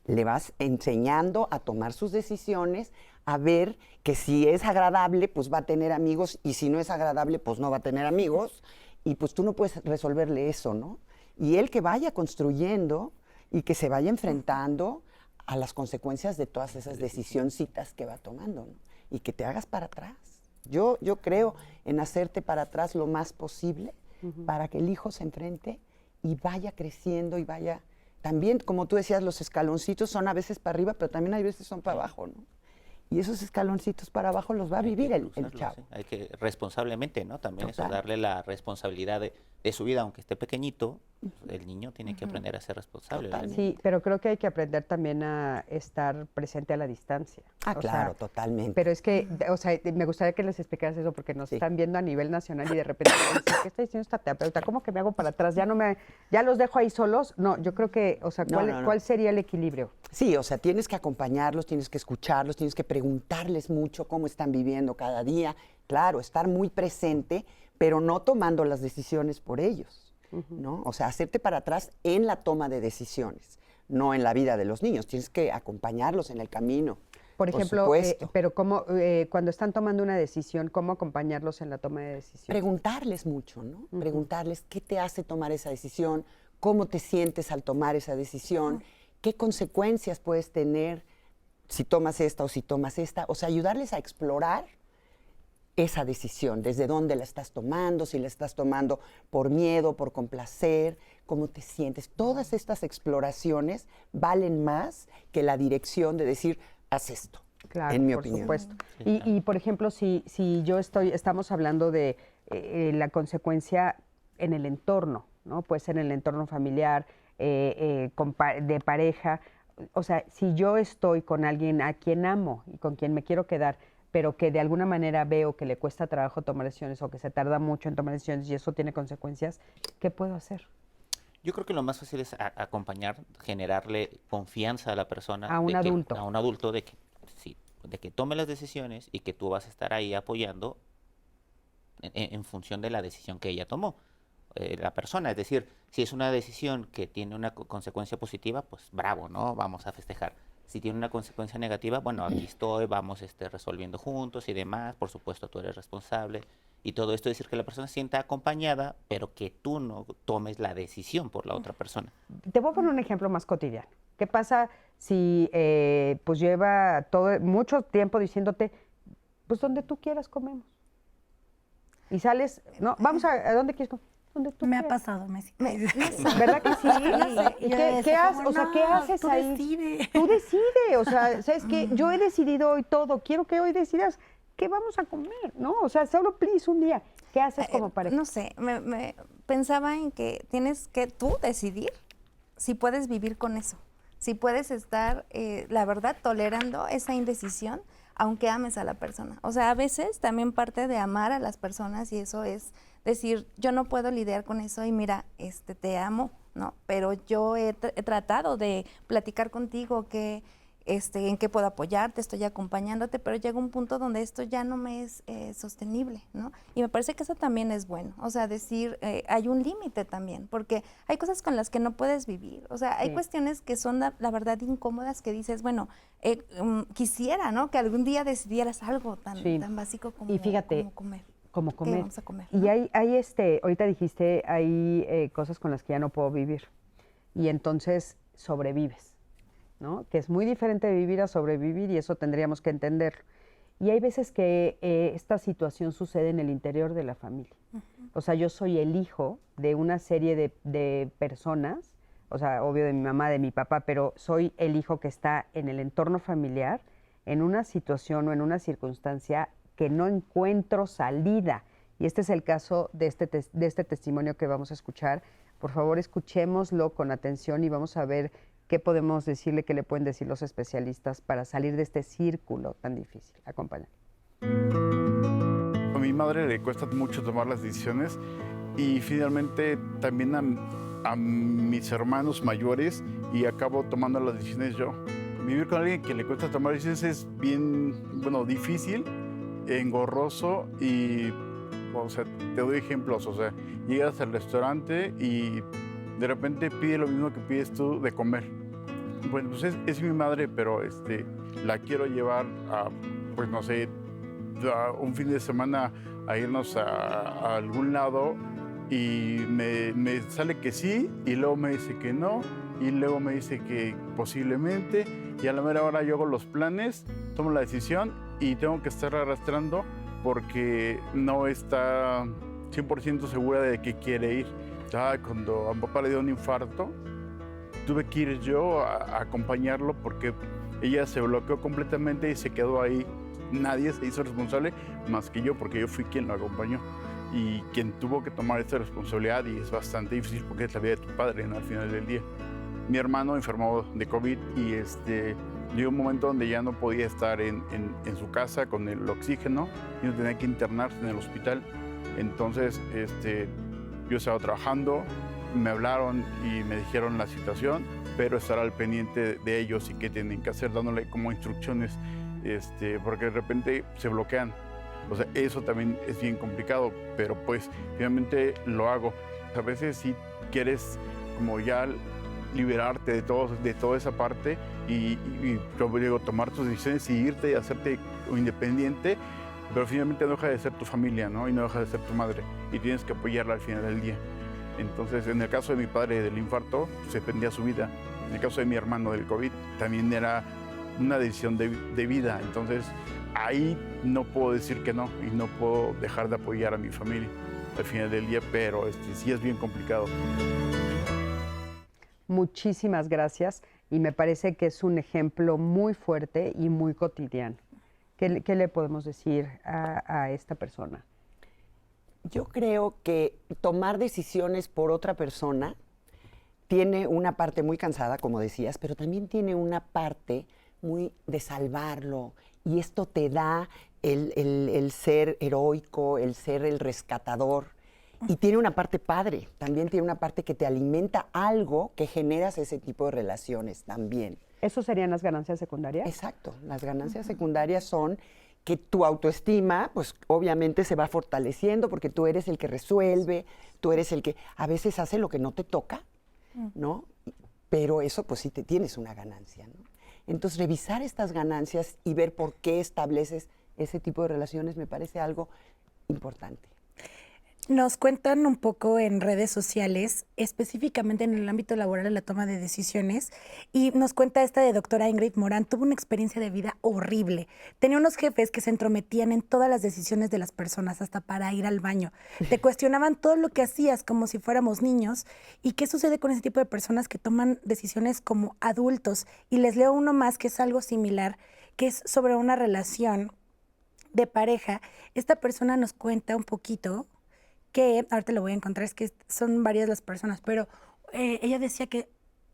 Le vas enseñando a tomar sus decisiones, a ver que si es agradable, pues va a tener amigos, y si no es agradable, pues no va a tener amigos, y pues tú no puedes resolverle eso, ¿no? Y él que vaya construyendo y que se vaya enfrentando a las consecuencias de todas esas decisioncitas que va tomando, ¿no? Y que te hagas para atrás. Yo creo en hacerte para atrás lo más posible para que el hijo se enfrente y vaya creciendo y vaya... También, como tú decías, los escaloncitos son a veces para arriba, pero también hay veces son para abajo, ¿no? Y esos escaloncitos para abajo los va a vivir el chavo. Sí. Hay que responsablemente, ¿no? También Total. eso, darle la responsabilidad de su vida, aunque esté pequeñito, el niño tiene que aprender a ser responsable. Sí, pero creo que hay que aprender también a estar presente a la distancia. Ah, O claro, sea, totalmente. pero es que, o sea, me gustaría que les explicaras eso porque nos están viendo a nivel nacional y de repente dicen, ¿qué está diciendo esta terapeuta? ¿Cómo que me hago para atrás? ¿Ya los dejo ahí solos? No, yo creo que, o sea, ¿cuál sería el equilibrio? Sí, o sea, tienes que acompañarlos, tienes que escucharlos, tienes que preguntarles mucho cómo están viviendo cada día. Claro, estar muy presente, pero no tomando las decisiones por ellos, ¿no? O sea, hacerte para atrás en la toma de decisiones, no en la vida de los niños. Tienes que acompañarlos en el camino. Por ejemplo, supuesto. pero cómo, cuando están tomando una decisión, ¿cómo acompañarlos en la toma de decisión? Preguntarles mucho, ¿no? Preguntarles qué te hace tomar esa decisión, cómo te sientes al tomar esa decisión, qué consecuencias puedes tener si tomas esta o si tomas esta. O sea, ayudarles a explorar esa decisión, desde dónde la estás tomando, si la estás tomando por miedo, por complacer, cómo te sientes. Todas estas exploraciones valen más que la dirección de decir, haz esto, Claro, en mi por opinión. supuesto. Sí, Y, por ejemplo, si yo estamos hablando de la consecuencia en el entorno, ¿no? Puede ser en el entorno familiar, de pareja. O sea, si yo estoy con alguien a quien amo y con quien me quiero quedar, pero que de alguna manera veo que le cuesta trabajo tomar decisiones o que se tarda mucho en tomar decisiones y eso tiene consecuencias, ¿qué puedo hacer? Yo creo que lo más fácil es acompañar, generarle confianza a la persona. A un adulto. A un adulto de que, sí, de que tome las decisiones y que tú vas a estar ahí apoyando en función de la decisión que ella tomó. La persona, es decir, si es una decisión que tiene una consecuencia positiva, pues bravo, ¿no? Vamos a festejar. Si tiene una consecuencia negativa, bueno, aquí estoy, vamos resolviendo juntos y demás, por supuesto tú eres responsable. Y todo esto es decir que la persona se sienta acompañada, pero que tú no tomes la decisión por la otra persona. Te voy a poner un ejemplo más cotidiano. ¿Qué pasa si pues lleva mucho tiempo diciéndote, pues donde tú quieras comemos? Y sales, no, vamos ¿a dónde quieres comer? Donde tú Me ha quieras. pasado, Messi. ¿Verdad que sí? ¿Y qué haces? O sea, ¿qué haces tú ahí? Decide. Tú decides, o sea, ¿sabes qué? Yo he decidido hoy todo, quiero que hoy decidas qué vamos a comer, ¿no? O sea, solo please un día. ¿Qué haces como pareja? No sé, me pensaba en que tienes que tú decidir si puedes vivir con eso, si puedes estar, la verdad, tolerando esa indecisión, aunque ames a la persona. O sea, a veces también parte de amar a las personas y eso es decir, yo no puedo lidiar con eso y mira, te amo, ¿no? Pero yo he tratado de platicar contigo que en qué puedo apoyarte, estoy acompañándote, pero llega un punto donde esto ya no me es sostenible, ¿no? Y me parece que eso también es bueno, o sea, decir, hay un límite también, porque hay cosas con las que no puedes vivir, o sea, hay cuestiones que son la verdad incómodas que dices, bueno, quisiera, ¿no? Que algún día decidieras algo tan básico como, y fíjate, como comer. Como ¿Qué comer. vamos a comer, Y no? hay ahorita dijiste, hay cosas con las que ya no puedo vivir. Y entonces sobrevives, ¿no? Que es muy diferente de vivir a sobrevivir y eso tendríamos que entenderlo. Y hay veces que esta situación sucede en el interior de la familia. O sea, yo soy el hijo de una serie de personas, o sea, obvio de mi mamá, de mi papá, pero soy el hijo que está en el entorno familiar, en una situación o en una circunstancia que no encuentro salida. Y este es el caso de este testimonio que vamos a escuchar. Por favor, escuchémoslo con atención y vamos a ver qué podemos decirle, qué le pueden decir los especialistas para salir de este círculo tan difícil. Acompáñame. A mi madre le cuesta mucho tomar las decisiones y finalmente también a mis hermanos mayores y acabo tomando las decisiones yo. Vivir con alguien que le cuesta tomar decisiones es bien, difícil, engorroso y, o sea, te doy ejemplos, o sea, llegas al restaurante y de repente pide lo mismo que pides tú de comer. Bueno, pues es mi madre, pero la quiero llevar a, pues no sé, a un fin de semana a irnos a algún lado y me sale que sí y luego me dice que no y luego me dice que posiblemente y a la mera hora yo hago los planes, tomo la decisión y tengo que estar arrastrando porque no está 100% segura de que quiere ir. Cuando a mi papá le dio un infarto, tuve que ir yo a acompañarlo porque ella se bloqueó completamente y se quedó ahí. Nadie se hizo responsable más que yo, porque yo fui quien lo acompañó y quien tuvo que tomar esta responsabilidad y es bastante difícil porque es la vida de tu padre, ¿no? Al final del día. Mi hermano enfermó de COVID y llegó un momento donde ya no podía estar en su casa con el oxígeno y no tenía que internarse en el hospital. Entonces, yo estaba trabajando, me hablaron y me dijeron la situación, pero estar al pendiente de ellos y qué tienen que hacer, dándole como instrucciones, porque de repente se bloquean. O sea, eso también es bien complicado, pero pues finalmente lo hago. A veces sí quieres como ya liberarte de toda esa parte y como digo, tomar tus decisiones y irte y hacerte independiente, pero finalmente no deja de ser tu familia, ¿no? Y no deja de ser tu madre y tienes que apoyarla al final del día. Entonces, en el caso de mi padre del infarto, se dependía su vida. En el caso de mi hermano del COVID, también era una decisión de vida. Entonces, ahí no puedo decir que no y no puedo dejar de apoyar a mi familia al final del día, pero sí es bien complicado. Muchísimas gracias y me parece que es un ejemplo muy fuerte y muy cotidiano. ¿Qué le podemos decir a esta persona? Yo creo que tomar decisiones por otra persona tiene una parte muy cansada, como decías, pero también tiene una parte muy de salvarlo. Y esto te da el ser heroico, el ser el rescatador. Y tiene una parte padre, también tiene una parte que te alimenta algo que generas ese tipo de relaciones también. ¿Eso serían las ganancias secundarias? Exacto, las ganancias secundarias son que tu autoestima, pues obviamente se va fortaleciendo porque tú eres el que resuelve, tú eres el que a veces hace lo que no te toca, ¿no? Pero eso pues sí te tienes una ganancia, ¿no? Entonces revisar estas ganancias y ver por qué estableces ese tipo de relaciones me parece algo importante. Nos cuentan un poco en redes sociales, específicamente en el ámbito laboral, en la toma de decisiones, y nos cuenta esta de doctora Ingrid Morán, tuvo una experiencia de vida horrible. Tenía unos jefes que se entrometían en todas las decisiones de las personas, hasta para ir al baño. Te cuestionaban todo lo que hacías como si fuéramos niños. ¿Y qué sucede con ese tipo de personas que toman decisiones como adultos? Y les leo uno más que es algo similar, que es sobre una relación de pareja. Esta persona nos cuenta un poquito que, ahorita lo voy a encontrar, es que son varias las personas, pero ella decía que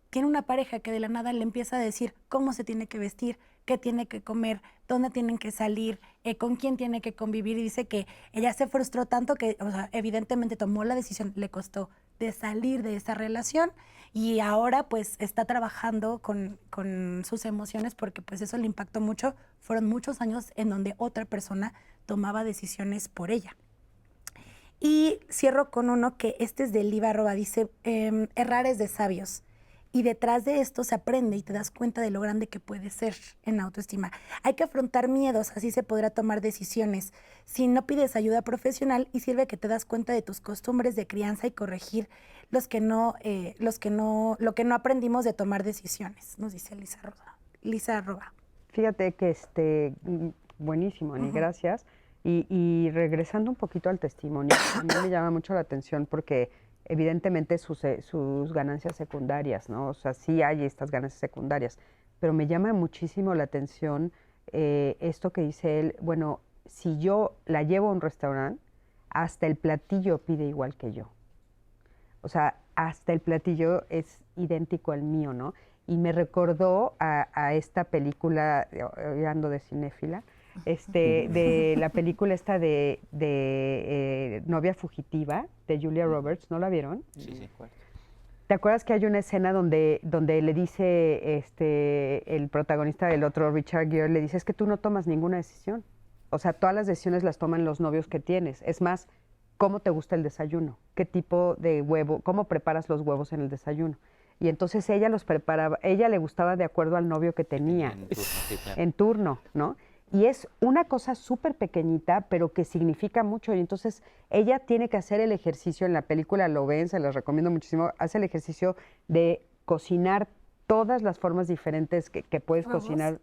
tiene una pareja que de la nada le empieza a decir cómo se tiene que vestir, qué tiene que comer, dónde tienen que salir, con quién tiene que convivir, y dice que ella se frustró tanto que, o sea, evidentemente tomó la decisión, le costó de salir de esa relación y ahora pues está trabajando con sus emociones porque pues eso le impactó mucho. Fueron muchos años en donde otra persona tomaba decisiones por ella. Y cierro con uno que este es de Liva Roa, dice, errar es de sabios. Y detrás de esto se aprende y te das cuenta de lo grande que puede ser en autoestima. Hay que afrontar miedos, así se podrá tomar decisiones. Si no pides ayuda profesional y sirve que te das cuenta de tus costumbres de crianza y corregir lo que no aprendimos de tomar decisiones, nos dice Lisa Roa. Fíjate que buenísimo, Ani, gracias. Y regresando un poquito al testimonio, a mí me llama mucho la atención porque evidentemente sus ganancias secundarias, ¿no? O sea, sí hay estas ganancias secundarias, pero me llama muchísimo la atención esto que dice él, bueno, si yo la llevo a un restaurante, hasta el platillo pide igual que yo. O sea, hasta el platillo es idéntico al mío, ¿no? Y me recordó a esta película, ando de cinéfila, de la película esta de Novia Fugitiva, de Julia Roberts, ¿no la vieron? Sí, sí. ¿Te acuerdas que hay una escena donde le dice el protagonista del otro, Richard Gere, le dice, es que tú no tomas ninguna decisión? O sea, todas las decisiones las toman los novios que tienes. Es más, ¿cómo te gusta el desayuno? ¿Qué tipo de huevo? ¿Cómo preparas los huevos en el desayuno? Y entonces ella los preparaba, ella le gustaba de acuerdo al novio que tenía, en turno, ¿no? Y es una cosa súper pequeñita, pero que significa mucho. Y entonces ella tiene que hacer el ejercicio, en la película lo ven, se les recomiendo muchísimo, hace el ejercicio de cocinar todas las formas diferentes que puedes cocinar,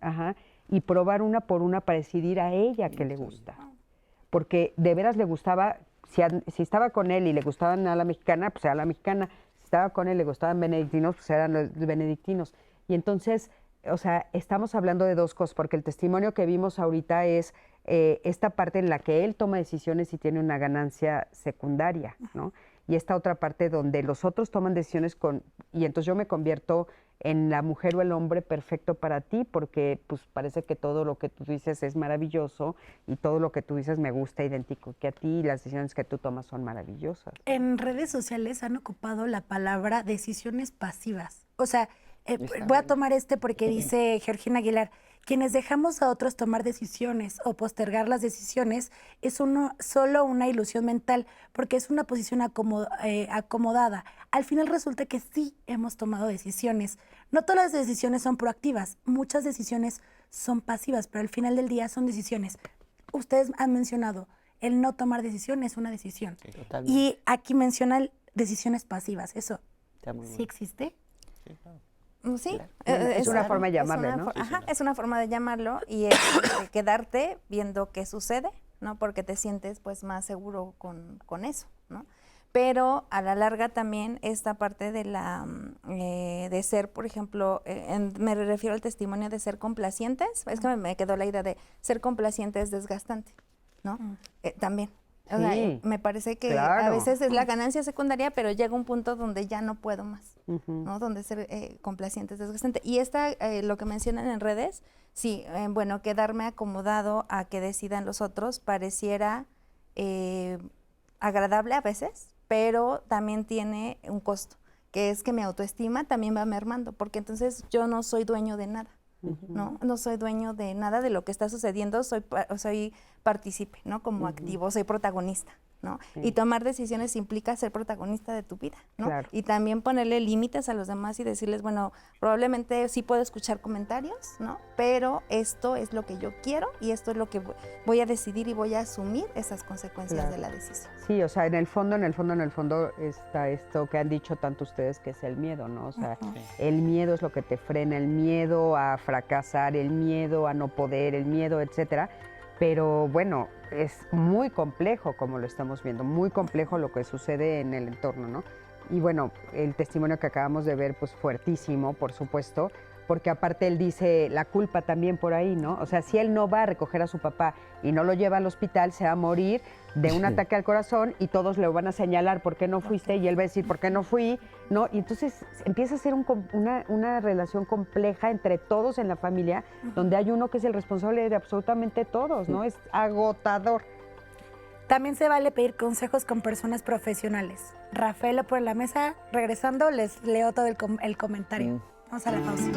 y probar una por una para decidir a ella qué le gusta. Porque de veras le gustaba, si estaba con él y le gustaban a la mexicana, pues era la mexicana. Si estaba con él y le gustaban benedictinos, pues eran los benedictinos. Y entonces, o sea, estamos hablando de dos cosas, porque el testimonio que vimos ahorita es esta parte en la que él toma decisiones y tiene una ganancia secundaria, ¿no? Y esta otra parte donde los otros toman decisiones y entonces yo me convierto en la mujer o el hombre perfecto para ti, porque pues parece que todo lo que tú dices es maravilloso y todo lo que tú dices me gusta idéntico que a ti y las decisiones que tú tomas son maravillosas. En redes sociales han ocupado la palabra decisiones pasivas. O sea, voy a tomar porque dice Georgina Aguilar, Quienes dejamos a otros tomar decisiones o postergar las decisiones es solo una ilusión mental, porque es una posición acomodada. Al final resulta que sí hemos tomado decisiones. No todas las decisiones son proactivas, muchas decisiones son pasivas, pero al final del día son decisiones. Ustedes han mencionado, el no tomar decisiones es una decisión. Sí, totalmente. Y aquí mencionan decisiones pasivas, ¿eso Está muy sí bueno. existe? Sí, Es una forma de llamarle, ¿no? Ajá, es una forma de llamarlo y es quedarte viendo qué sucede, ¿no? Porque te sientes pues más seguro con eso, ¿no? Pero a la larga también esta parte de de ser, por ejemplo, me refiero al testimonio de ser complacientes, es que me quedó la idea de ser complaciente es desgastante, ¿no? También. O sea, Sí, me parece que claro. a veces es la ganancia secundaria, pero llega un punto donde ya no puedo más, ¿no? Donde ser complaciente es desgastante. Y lo que mencionan en redes, sí, bueno, quedarme acomodado a que decidan los otros pareciera agradable a veces, pero también tiene un costo, que es que mi autoestima también va mermando, porque entonces yo no soy dueño de nada. ¿No? No soy dueño de nada de lo que está sucediendo, soy partícipe, ¿no? Como activo, soy protagonista, ¿no? Sí. Y tomar decisiones implica ser protagonista de tu vida, ¿no? Claro. Y también ponerle límites a los demás y decirles, bueno, probablemente sí puedo escuchar comentarios, ¿no? Pero esto es lo que yo quiero y esto es lo que voy a decidir y voy a asumir esas consecuencias Claro. de la decisión. Sí, o sea, en el fondo está esto que han dicho tanto ustedes que es el miedo, ¿no? O sea, el miedo es lo que te frena, el miedo a fracasar, el miedo a no poder, el miedo, etcétera. Pero bueno, es muy complejo como lo estamos viendo, muy complejo lo que sucede en el entorno, ¿no? Y bueno, el testimonio que acabamos de ver, pues fuertísimo, por supuesto, porque aparte él dice la culpa también por ahí, ¿no? O sea, si él no va a recoger a su papá y no lo lleva al hospital, se va a morir de un ataque al corazón y todos le van a señalar por qué no fuiste y él va a decir por qué no fui, ¿no? Y entonces empieza a ser una relación compleja entre todos en la familia, donde hay uno que es el responsable de absolutamente todos, ¿no? Es agotador. También se vale pedir consejos con personas profesionales. Rafael lo pone en la mesa. Regresando, les leo todo el comentario. Vamos a la pausa.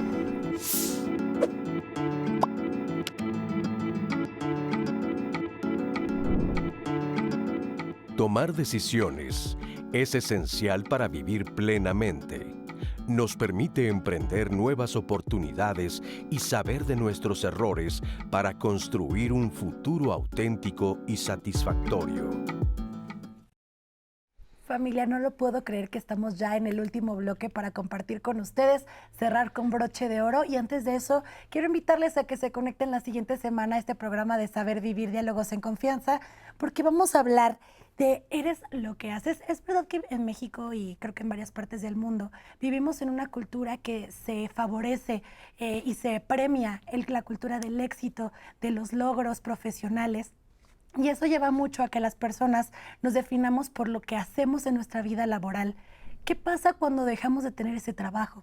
Tomar decisiones es esencial para vivir plenamente. Nos permite emprender nuevas oportunidades y saber de nuestros errores para construir un futuro auténtico y satisfactorio. Familia, no lo puedo creer que estamos ya en el último bloque para compartir con ustedes, cerrar con broche de oro. Y antes de eso, quiero invitarles a que se conecten la siguiente semana a este programa de Saber Vivir, Diálogos en Confianza, porque vamos a hablar de eres lo que haces. Es verdad que en México y creo que en varias partes del mundo vivimos en una cultura que se favorece y se premia la cultura del éxito, de los logros profesionales. Y eso lleva mucho a que las personas nos definamos por lo que hacemos en nuestra vida laboral. ¿Qué pasa cuando dejamos de tener ese trabajo?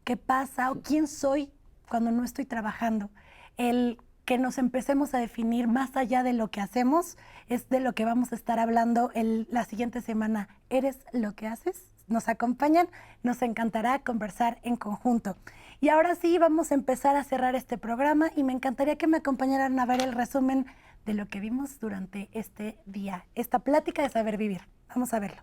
¿Qué pasa o quién soy cuando no estoy trabajando? El que nos empecemos a definir más allá de lo que hacemos es de lo que vamos a estar hablando la siguiente semana. ¿Eres lo que haces? ¿Nos acompañan? Nos encantará conversar en conjunto. Y ahora sí, vamos a empezar a cerrar este programa y me encantaría que me acompañaran a ver el resumen de lo que vimos durante este día, esta plática de Saber Vivir. Vamos a verlo.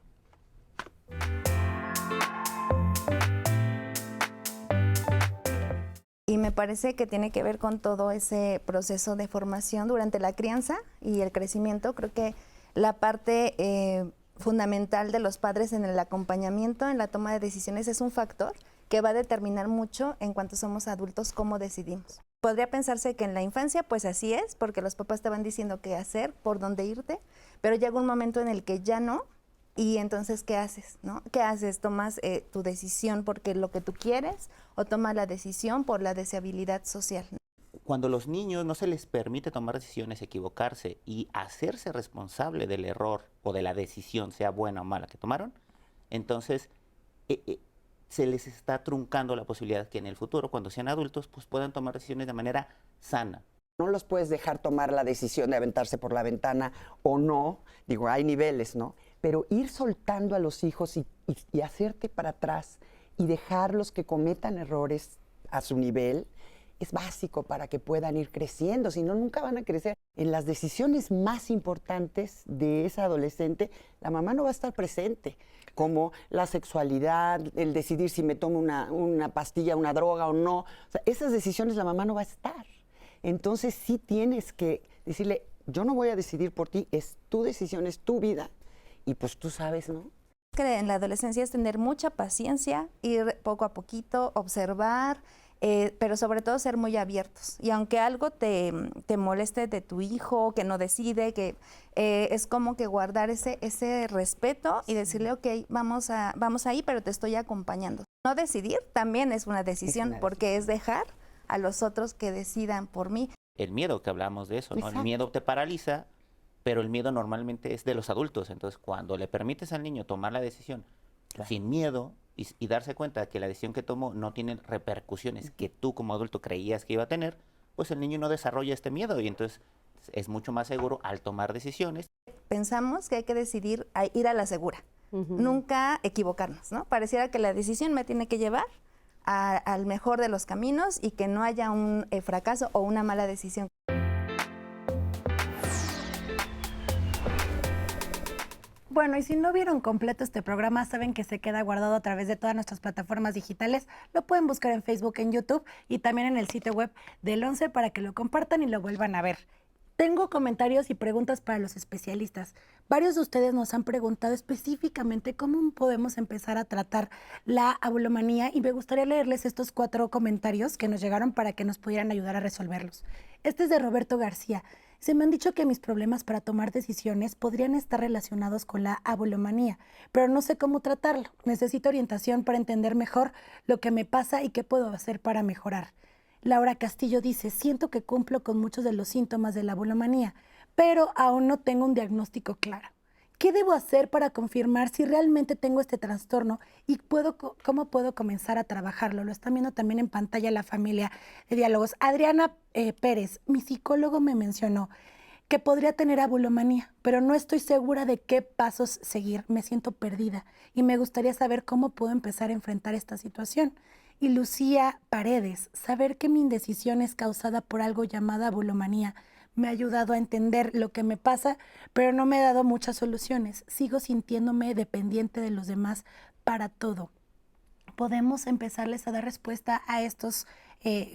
Y me parece que tiene que ver con todo ese proceso de formación durante la crianza y el crecimiento. Creo que la parte fundamental de los padres en el acompañamiento, en la toma de decisiones, es un factor que va a determinar mucho en cuanto somos adultos cómo decidimos. Podría pensarse que en la infancia, pues así es, porque los papás te van diciendo qué hacer, por dónde irte, pero llega un momento en el que ya no, y entonces, ¿qué haces? ¿No? ¿Qué haces? ¿Tomas tu decisión porque es lo que tú quieres o tomas la decisión por la deseabilidad social? Cuando los niños no se les permite tomar decisiones, equivocarse y hacerse responsable del error o de la decisión, sea buena o mala, que tomaron, entonces se les está truncando la posibilidad que en el futuro, cuando sean adultos, pues puedan tomar decisiones de manera sana. No los puedes dejar tomar la decisión de aventarse por la ventana o no. Digo, hay niveles, ¿no? Pero ir soltando a los hijos y hacerte para atrás y dejarlos que cometan errores a su nivel es básico para que puedan ir creciendo, si no, nunca van a crecer. En las decisiones más importantes de esa adolescente, la mamá no va a estar presente, como la sexualidad, el decidir si me tomo una pastilla, una droga o no. O sea, esas decisiones la mamá no va a estar. Entonces sí tienes que decirle, yo no voy a decidir por ti, es tu decisión, es tu vida. Y pues tú sabes, ¿no? Que en la adolescencia es tener mucha paciencia, ir poco a poquito, observar, pero sobre todo ser muy abiertos. Y aunque algo te moleste de tu hijo, que no decide, que es como que guardar ese respeto y decirle, ok, vamos ahí, pero te estoy acompañando. No decidir también es una decisión, porque es dejar a los otros que decidan por mí. El miedo, que hablamos de eso, ¿no? Exacto. El miedo te paraliza, pero el miedo normalmente es de los adultos. Entonces, cuando le permites al niño tomar la decisión sin miedo y darse cuenta de que la decisión que tomó no tiene repercusiones que tú como adulto creías que iba a tener, pues el niño no desarrolla este miedo y entonces es mucho más seguro al tomar decisiones. Pensamos que hay que decidir a ir a la segura, nunca equivocarnos, ¿no? Pareciera que la decisión me tiene que llevar al mejor de los caminos y que no haya un fracaso o una mala decisión. Bueno, y si no vieron completo este programa, saben que se queda guardado a través de todas nuestras plataformas digitales. Lo pueden buscar en Facebook, en YouTube y también en el sitio web del 11 para que lo compartan y lo vuelvan a ver. Tengo comentarios y preguntas para los especialistas. Varios de ustedes nos han preguntado específicamente cómo podemos empezar a tratar la abulomanía y me gustaría leerles estos 4 comentarios que nos llegaron para que nos pudieran ayudar a resolverlos. Este es de Roberto García. Se me han dicho que mis problemas para tomar decisiones podrían estar relacionados con la abulomanía, pero no sé cómo tratarlo. Necesito orientación para entender mejor lo que me pasa y qué puedo hacer para mejorar. Laura Castillo dice, siento que cumplo con muchos de los síntomas de la abulomanía, pero aún no tengo un diagnóstico claro. ¿Qué debo hacer para confirmar si realmente tengo este trastorno y cómo puedo comenzar a trabajarlo? Lo están viendo también en pantalla la familia de Diálogos. Adriana Pérez, mi psicólogo me mencionó que podría tener abulomanía, pero no estoy segura de qué pasos seguir. Me siento perdida y me gustaría saber cómo puedo empezar a enfrentar esta situación. Y Lucía Paredes, saber que mi indecisión es causada por algo llamado abulomanía me ha ayudado a entender lo que me pasa, pero no me ha dado muchas soluciones. Sigo sintiéndome dependiente de los demás para todo. ¿Podemos empezarles a dar respuesta a estos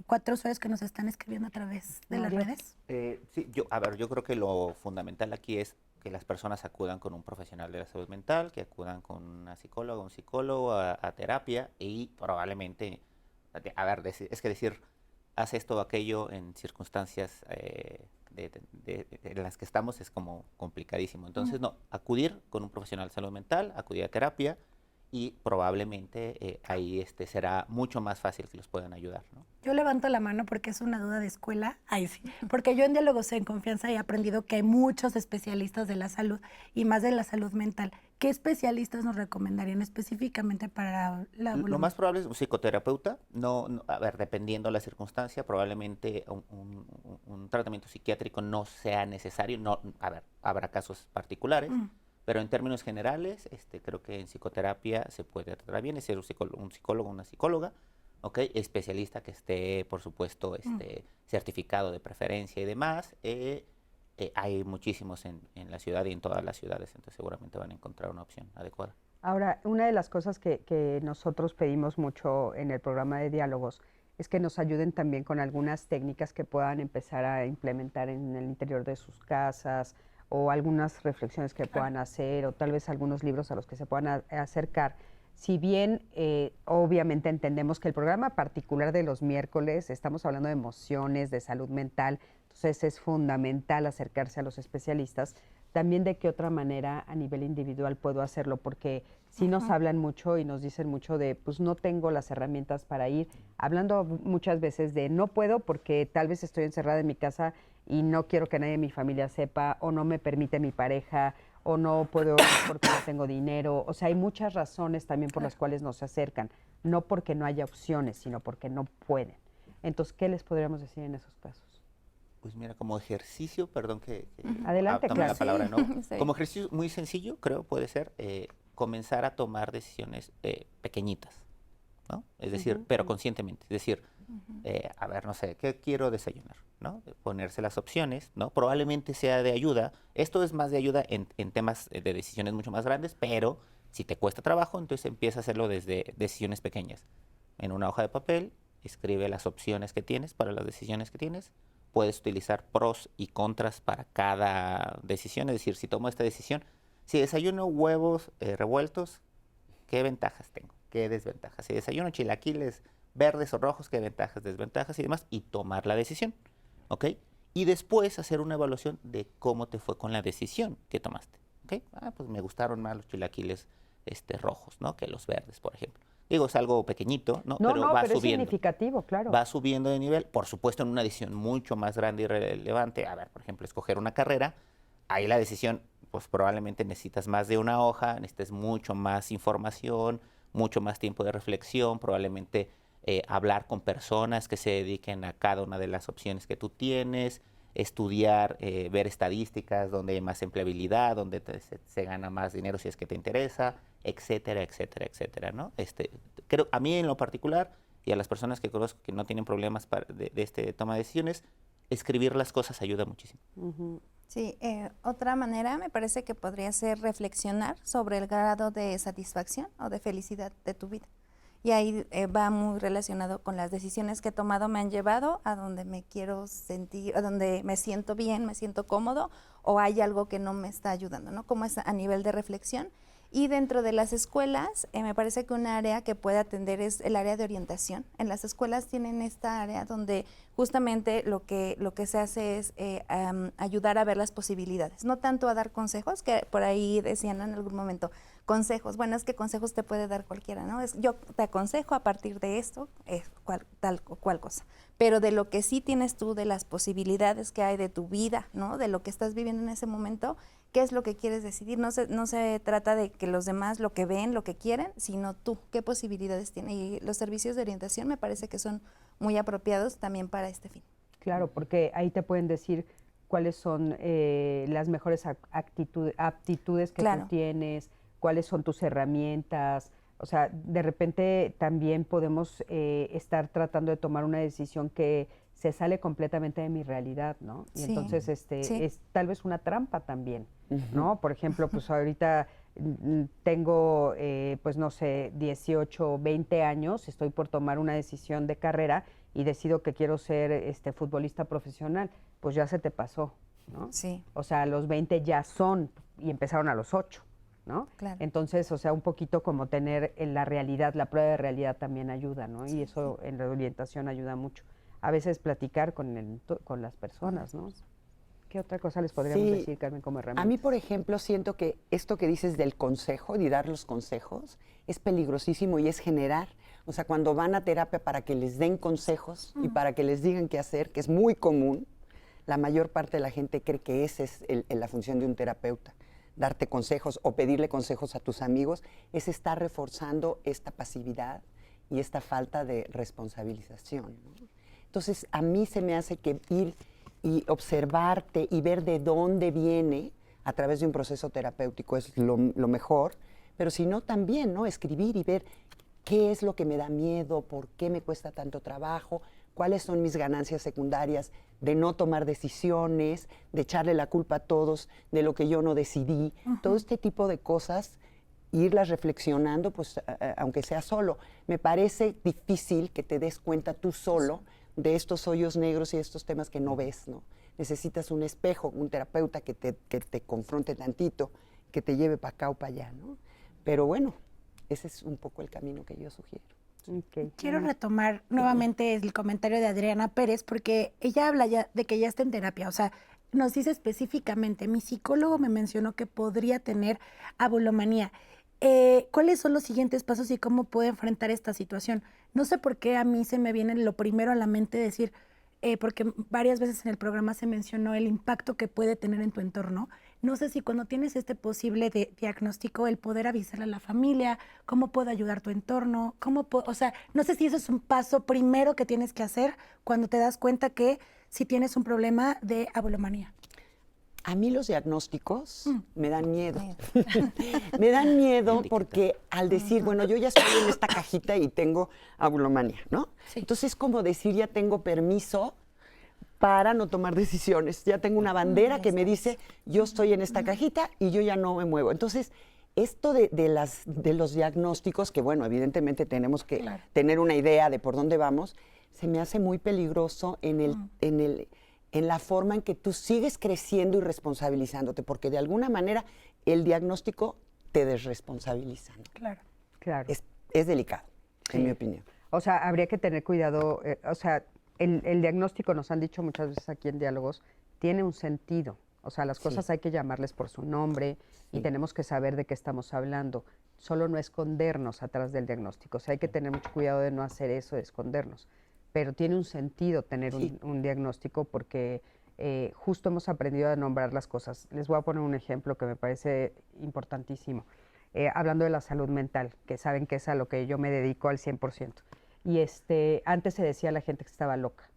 4 usuarios que nos están escribiendo a través de las redes? Sí, yo creo que lo fundamental aquí es que las personas acudan con un profesional de la salud mental, que acudan con una psicóloga, un psicólogo a terapia y probablemente, es que decir, haz esto o aquello en circunstancias en las que estamos es como complicadísimo. Entonces, no, acudir con un profesional de salud mental, acudir a terapia y probablemente ahí será mucho más fácil que los puedan ayudar, ¿no? Yo levanto la mano porque es una duda de escuela. Ay, sí. Porque yo en Diálogos en Confianza he aprendido que hay muchos especialistas de la salud y más de la salud mental. ¿Qué especialistas nos recomendarían específicamente para la abulomanía? Lo más probable es un psicoterapeuta. Dependiendo de la circunstancia, probablemente un tratamiento psiquiátrico no sea necesario. Habrá casos particulares. Pero en términos generales, creo que en psicoterapia se puede tratar bien, es ser un psicólogo, una psicóloga, ¿okay? Especialista que esté, por supuesto, certificado de preferencia y demás. Hay muchísimos en la ciudad y en todas las ciudades, entonces seguramente van a encontrar una opción adecuada. Ahora, una de las cosas que nosotros pedimos mucho en el programa de Diálogos es que nos ayuden también con algunas técnicas que puedan empezar a implementar en el interior de sus casas, o algunas reflexiones que puedan hacer, o tal vez algunos libros a los que se puedan acercar. Si bien obviamente entendemos que el programa particular de los miércoles, estamos hablando de emociones, de salud mental, entonces es fundamental acercarse a los especialistas. También de qué otra manera a nivel individual puedo hacerlo, porque sí nos hablan mucho y nos dicen mucho de, pues no tengo las herramientas para ir, hablando muchas veces de no puedo porque tal vez estoy encerrada en mi casa y no quiero que nadie de mi familia sepa, o no me permite mi pareja, o no puedo porque no tengo dinero. O sea, hay muchas razones también por las cuales no se acercan, no porque no haya opciones, sino porque no pueden. Entonces, ¿qué les podríamos decir en esos casos? Pues mira, como ejercicio, perdón que Adelante, tome claro. la palabra, ¿no? Sí. Como ejercicio muy sencillo, creo, puede ser comenzar a tomar decisiones pequeñitas, ¿no? Es decir, pero conscientemente. Es decir, A ver, no sé, ¿qué quiero desayunar? ¿No? Ponerse las opciones, ¿no? Probablemente sea de ayuda. Esto es más de ayuda en temas de decisiones mucho más grandes, pero si te cuesta trabajo, entonces empieza a hacerlo desde decisiones pequeñas. En una hoja de papel, escribe las opciones que tienes para las decisiones que tienes. Puedes utilizar pros y contras para cada decisión. Es decir, si tomo esta decisión, si desayuno huevos revueltos, ¿qué ventajas tengo? ¿Qué desventajas? Si desayuno chilaquiles verdes o rojos, ¿qué ventajas, desventajas y demás? Y tomar la decisión, ¿ok? Y después hacer una evaluación de cómo te fue con la decisión que tomaste, ¿ok? Pues me gustaron más los chilaquiles rojos, ¿no? Que los verdes, por ejemplo. Digo, es algo pequeñito, ¿no? No, va pero es subiendo. significativo, claro. Va subiendo de nivel, por supuesto, en una decisión mucho más grande y relevante. A ver, por ejemplo, escoger una carrera, ahí la decisión, pues probablemente necesitas más de una hoja, necesitas mucho más información, mucho más tiempo de reflexión, probablemente hablar con personas que se dediquen a cada una de las opciones que tú tienes, estudiar, ver estadísticas, donde hay más empleabilidad, donde se gana más dinero si es que te interesa, etcétera, etcétera, etcétera, ¿no? Creo, a mí en lo particular, y a las personas que conozco que no tienen problemas de toma de decisiones, escribir las cosas ayuda muchísimo. Sí, otra manera me parece que podría ser reflexionar sobre el grado de satisfacción o de felicidad de tu vida. Y ahí va muy relacionado con las decisiones que he tomado, me han llevado a donde me quiero sentir, a donde me siento bien, me siento cómodo, o hay algo que no me está ayudando, ¿no? Como es a nivel de reflexión. Y dentro de las escuelas, me parece que un área que puede atender es el área de orientación. En las escuelas tienen esta área donde justamente lo que se hace es ayudar a ver las posibilidades, no tanto a dar consejos, que por ahí decían en algún momento, consejos, bueno, es que consejos te puede dar cualquiera, ¿no? Yo te aconsejo a partir de esto, tal o cual cosa, pero de lo que sí tienes tú, de las posibilidades que hay de tu vida, ¿no? De lo que estás viviendo en ese momento, ¿qué es lo que quieres decidir? No se trata de que los demás lo que ven, lo que quieren, sino tú, qué posibilidades tienes. Y los servicios de orientación me parece que son muy apropiados también para este fin. Claro, porque ahí te pueden decir cuáles son las mejores aptitudes que tú tienes, cuáles son tus herramientas. O sea, de repente también podemos estar tratando de tomar una decisión que se sale completamente de mi realidad, ¿no? Y entonces es tal vez una trampa también, ¿no? Por ejemplo, pues ahorita tengo, pues no sé, 18, 20 años, estoy por tomar una decisión de carrera y decido que quiero ser futbolista profesional, pues ya se te pasó, ¿no? Sí. O sea, los 20 ya son y empezaron a los 8. ¿No? Claro. Entonces, o sea, un poquito como tener en la realidad, la prueba de realidad también ayuda, ¿no? Y eso en la orientación ayuda mucho. A veces platicar con las personas, ¿no? ¿Qué otra cosa les podríamos decir, Carmen, como herramienta? A mí, por ejemplo, siento que esto que dices del consejo, de dar los consejos, es peligrosísimo y es generar. O sea, cuando van a terapia para que les den consejos y para que les digan qué hacer, que es muy común, la mayor parte de la gente cree que esa es la función de un terapeuta. Darte consejos o pedirle consejos a tus amigos, es estar reforzando esta pasividad y esta falta de responsabilización, ¿no? Entonces, a mí se me hace que ir y observarte y ver de dónde viene a través de un proceso terapéutico es lo mejor, pero si no también, ¿no? Escribir y ver qué es lo que me da miedo, por qué me cuesta tanto trabajo, cuáles son mis ganancias secundarias de no tomar decisiones, de echarle la culpa a todos de lo que yo no decidí. Todo este tipo de cosas, irlas reflexionando, pues aunque sea solo. Me parece difícil que te des cuenta tú solo de estos hoyos negros y estos temas que no ves, ¿no? Necesitas un espejo, un terapeuta que te confronte tantito, que te lleve para acá o para allá, ¿no? Pero bueno, ese es un poco el camino que yo sugiero. Okay. Quiero retomar nuevamente el comentario de Adriana Pérez, porque ella habla ya de que ya está en terapia, o sea, nos dice específicamente, mi psicólogo me mencionó que podría tener abulomanía. ¿Cuáles son los siguientes pasos y cómo puedo enfrentar esta situación? No sé por qué a mí se me viene lo primero a la mente decir, porque varias veces en el programa se mencionó el impacto que puede tener en tu entorno. No sé si cuando tienes este posible diagnóstico, el poder avisarle a la familia, cómo puede ayudar tu entorno, o sea, no sé si eso es un paso primero que tienes que hacer cuando te das cuenta que si tienes un problema de abulomanía. A mí los diagnósticos me dan miedo. Me dan miedo porque al decir, bueno, yo ya estoy en esta cajita y tengo abulomania, ¿no? Sí. Entonces es como decir, ya tengo permiso para no tomar decisiones. Ya tengo una bandera que me dice, yo estoy en esta cajita y yo ya no me muevo. Entonces, esto de los diagnósticos, que bueno, evidentemente tenemos que tener una idea de por dónde vamos, se me hace muy peligroso en la forma en que tú sigues creciendo y responsabilizándote, porque de alguna manera el diagnóstico te desresponsabiliza, ¿no? Claro. Claro. Es delicado, Sí. en mi opinión. O sea, habría que tener cuidado, o sea, el diagnóstico, nos han dicho muchas veces aquí en Diálogos, tiene un sentido. O sea, las cosas hay que llamarles por su nombre y tenemos que saber de qué estamos hablando. Solo no escondernos atrás del diagnóstico. O sea, hay que tener mucho cuidado de no hacer eso, de escondernos. Pero tiene un sentido tener un diagnóstico porque justo hemos aprendido a nombrar las cosas. Les voy a poner un ejemplo que me parece importantísimo. Hablando de la salud mental, que saben que es a lo que yo me dedico al 100%. Y antes se decía a la gente que estaba loca.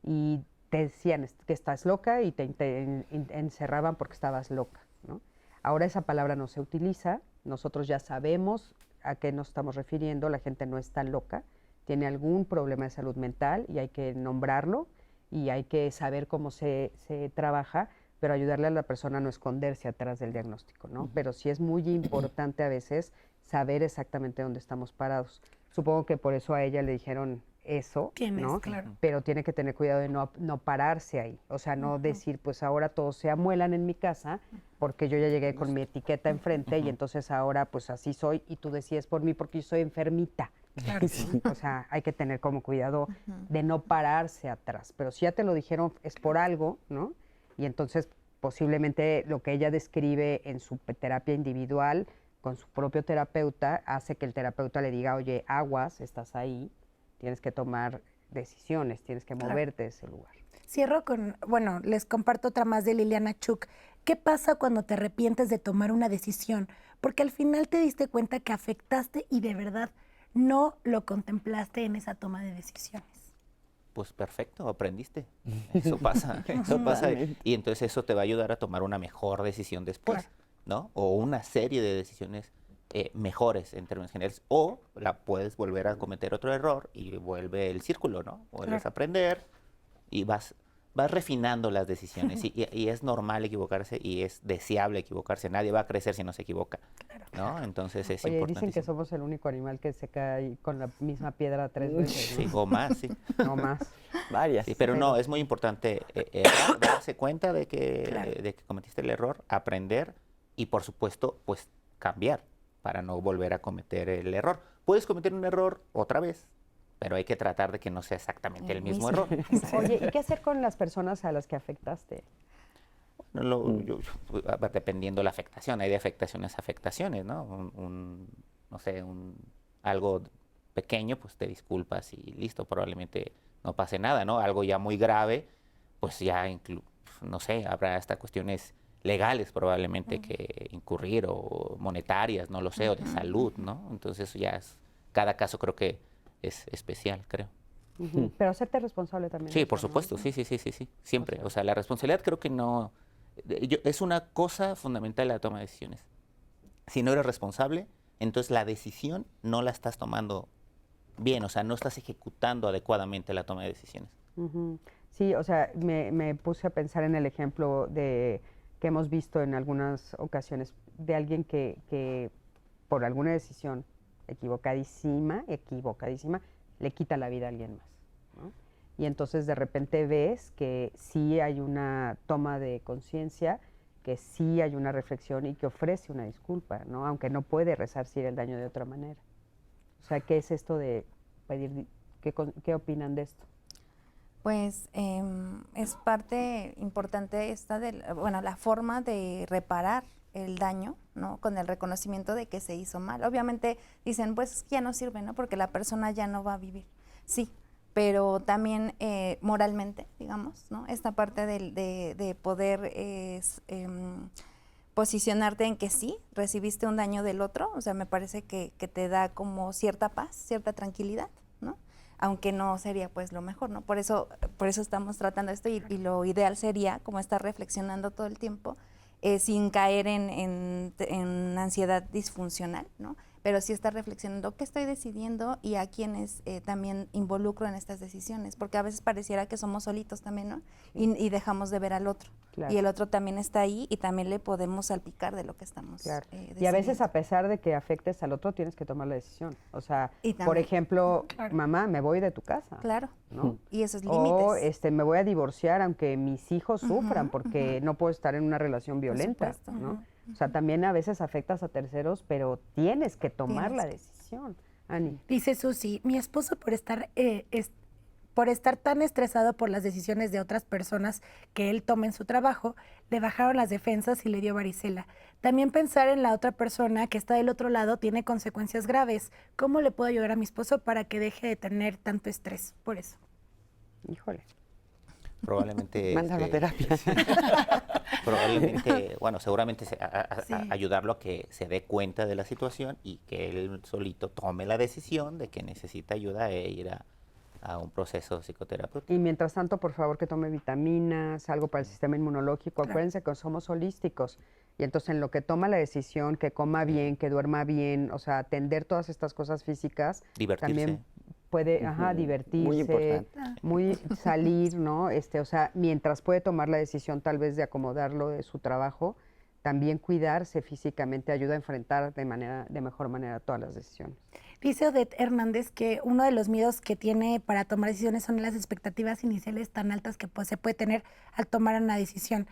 Y te decían que estás loca y te encerraban porque estabas loca, ¿no? Ahora esa palabra no se utiliza. Nosotros ya sabemos a qué nos estamos refiriendo. La gente no está loca. Tiene algún problema de salud mental y hay que nombrarlo y hay que saber cómo se trabaja, pero ayudarle a la persona a no esconderse atrás del diagnóstico, ¿no? Pero sí es muy importante a veces saber exactamente dónde estamos parados. Supongo que por eso a ella le dijeron eso, ¿no? Claro. Pero tiene que tener cuidado de no pararse ahí, o sea, no decir, pues ahora todos se amuelan en mi casa porque yo ya llegué con mi etiqueta enfrente y entonces ahora pues así soy y tú decides por mí porque yo soy enfermita. Claro. ¿No? O sea, hay que tener como cuidado de no pararse atrás, pero si ya te lo dijeron es por algo, ¿no? Y entonces posiblemente lo que ella describe en su terapia individual con su propio terapeuta hace que el terapeuta le diga, oye, aguas, estás ahí, tienes que tomar decisiones, tienes que moverte de ese lugar. Cierro con, bueno, les comparto otra más de Liliana Chuk. ¿Qué pasa cuando te arrepientes de tomar una decisión? Porque al final te diste cuenta que afectaste y de verdad no lo contemplaste en esa toma de decisiones. Pues perfecto, aprendiste. Eso pasa, eso pasa. Y entonces eso te va a ayudar a tomar una mejor decisión después, ¿no? O una serie de decisiones mejores en términos generales. O la puedes volver a cometer otro error y vuelve el círculo, ¿no? Vuelves a aprender y vas refinando las decisiones. Y es normal equivocarse y es deseable equivocarse. Nadie va a crecer si no se equivoca, ¿no? Entonces es Oye, importante. dicen que somos el único animal que se cae con la misma piedra 3 veces, ¿no? Sí, o más, sí. No más. Varias. Sí, pero no, es muy importante darse cuenta de que cometiste el error, aprender y, por supuesto, pues cambiar para no volver a cometer el error. Puedes cometer un error otra vez, pero hay que tratar de que no sea exactamente el mismo error. Oye, ¿y qué hacer con las personas a las que afectaste? Dependiendo de la afectación, hay de afectaciones a afectaciones, ¿no? No sé, algo pequeño, pues te disculpas y listo, probablemente no pase nada, ¿no? Algo ya muy grave, pues ya, no sé, habrá hasta cuestiones legales probablemente que incurrir o monetarias, no lo sé, o de salud, ¿no? Entonces ya cada caso creo que es especial, creo. Pero hacerte responsable también. Sí, por supuesto, sí, siempre. O sea, la responsabilidad creo que no... es una cosa fundamental la toma de decisiones. Si no eres responsable, entonces la decisión no la estás tomando bien, o sea, no estás ejecutando adecuadamente la toma de decisiones. Sí, o sea, me puse a pensar en el ejemplo que hemos visto en algunas ocasiones de alguien que por alguna decisión equivocadísima, le quita la vida a alguien más, ¿no? Y entonces de repente ves que sí hay una toma de conciencia, que sí hay una reflexión y que ofrece una disculpa, ¿no? Aunque no puede resarcir el daño de otra manera. O sea, ¿qué es esto de pedir? ¿Qué opinan de esto? Pues es parte importante la forma de reparar el daño, ¿no? Con el reconocimiento de que se hizo mal. Obviamente dicen, pues ya no sirve, ¿no? Porque la persona ya no va a vivir. Sí, pero también moralmente, digamos, ¿no? Esta parte de poder posicionarte en que sí, recibiste un daño del otro, o sea, me parece que te da como cierta paz, cierta tranquilidad, ¿no? aunque no sería pues lo mejor, ¿no? Por eso estamos tratando esto y lo ideal sería como estar reflexionando todo el tiempo sin caer en ansiedad disfuncional, ¿no? Pero sí estar reflexionando qué estoy decidiendo y a quiénes también involucro en estas decisiones, porque a veces pareciera que somos solitos también, ¿no? Y dejamos de ver al otro. Claro. Y el otro también está ahí y también le podemos salpicar de lo que estamos Claro. Y a decidiendo. veces, a pesar de que afectes al otro, tienes que tomar la decisión. O sea, Y también, por ejemplo, claro. mamá, me voy de tu casa. Claro, ¿no? y esos O límites. me voy a divorciar aunque mis hijos sufran porque no puedo estar en una relación violenta, supuesto. ¿no? O sea, también a veces afectas a terceros, pero tienes que tomar Tienes la que. decisión. Ani. Dice Susi, mi esposo por estar tan estresado por las decisiones de otras personas que él toma en su trabajo, le bajaron las defensas y le dio varicela. También pensar en la otra persona que está del otro lado tiene consecuencias graves. ¿Cómo le puedo ayudar a mi esposo para que deje de tener tanto estrés por eso? Híjole. Probablemente... Mándalo a terapia. Probablemente, bueno, seguramente Sí. ayudarlo a que se dé cuenta de la situación y que él solito tome la decisión de que necesita ayuda e ir a un proceso psicoterapéutico. Y mientras tanto, por favor, que tome vitaminas, algo para el sistema inmunológico. Claro. Acuérdense que somos holísticos. Y entonces, en lo que toma la decisión, que coma bien, que duerma bien, o sea, atender todas estas cosas físicas, Divertirse. también puede, Ujú. divertirse, Muy importante. muy salir, ¿no? O sea, mientras puede tomar la decisión tal vez de acomodarlo de su trabajo, también cuidarse físicamente ayuda a enfrentar de mejor manera todas las decisiones. Dice Odette Hernández que uno de los miedos que tiene para tomar decisiones son las expectativas iniciales tan altas que pues, se puede tener al tomar una decisión.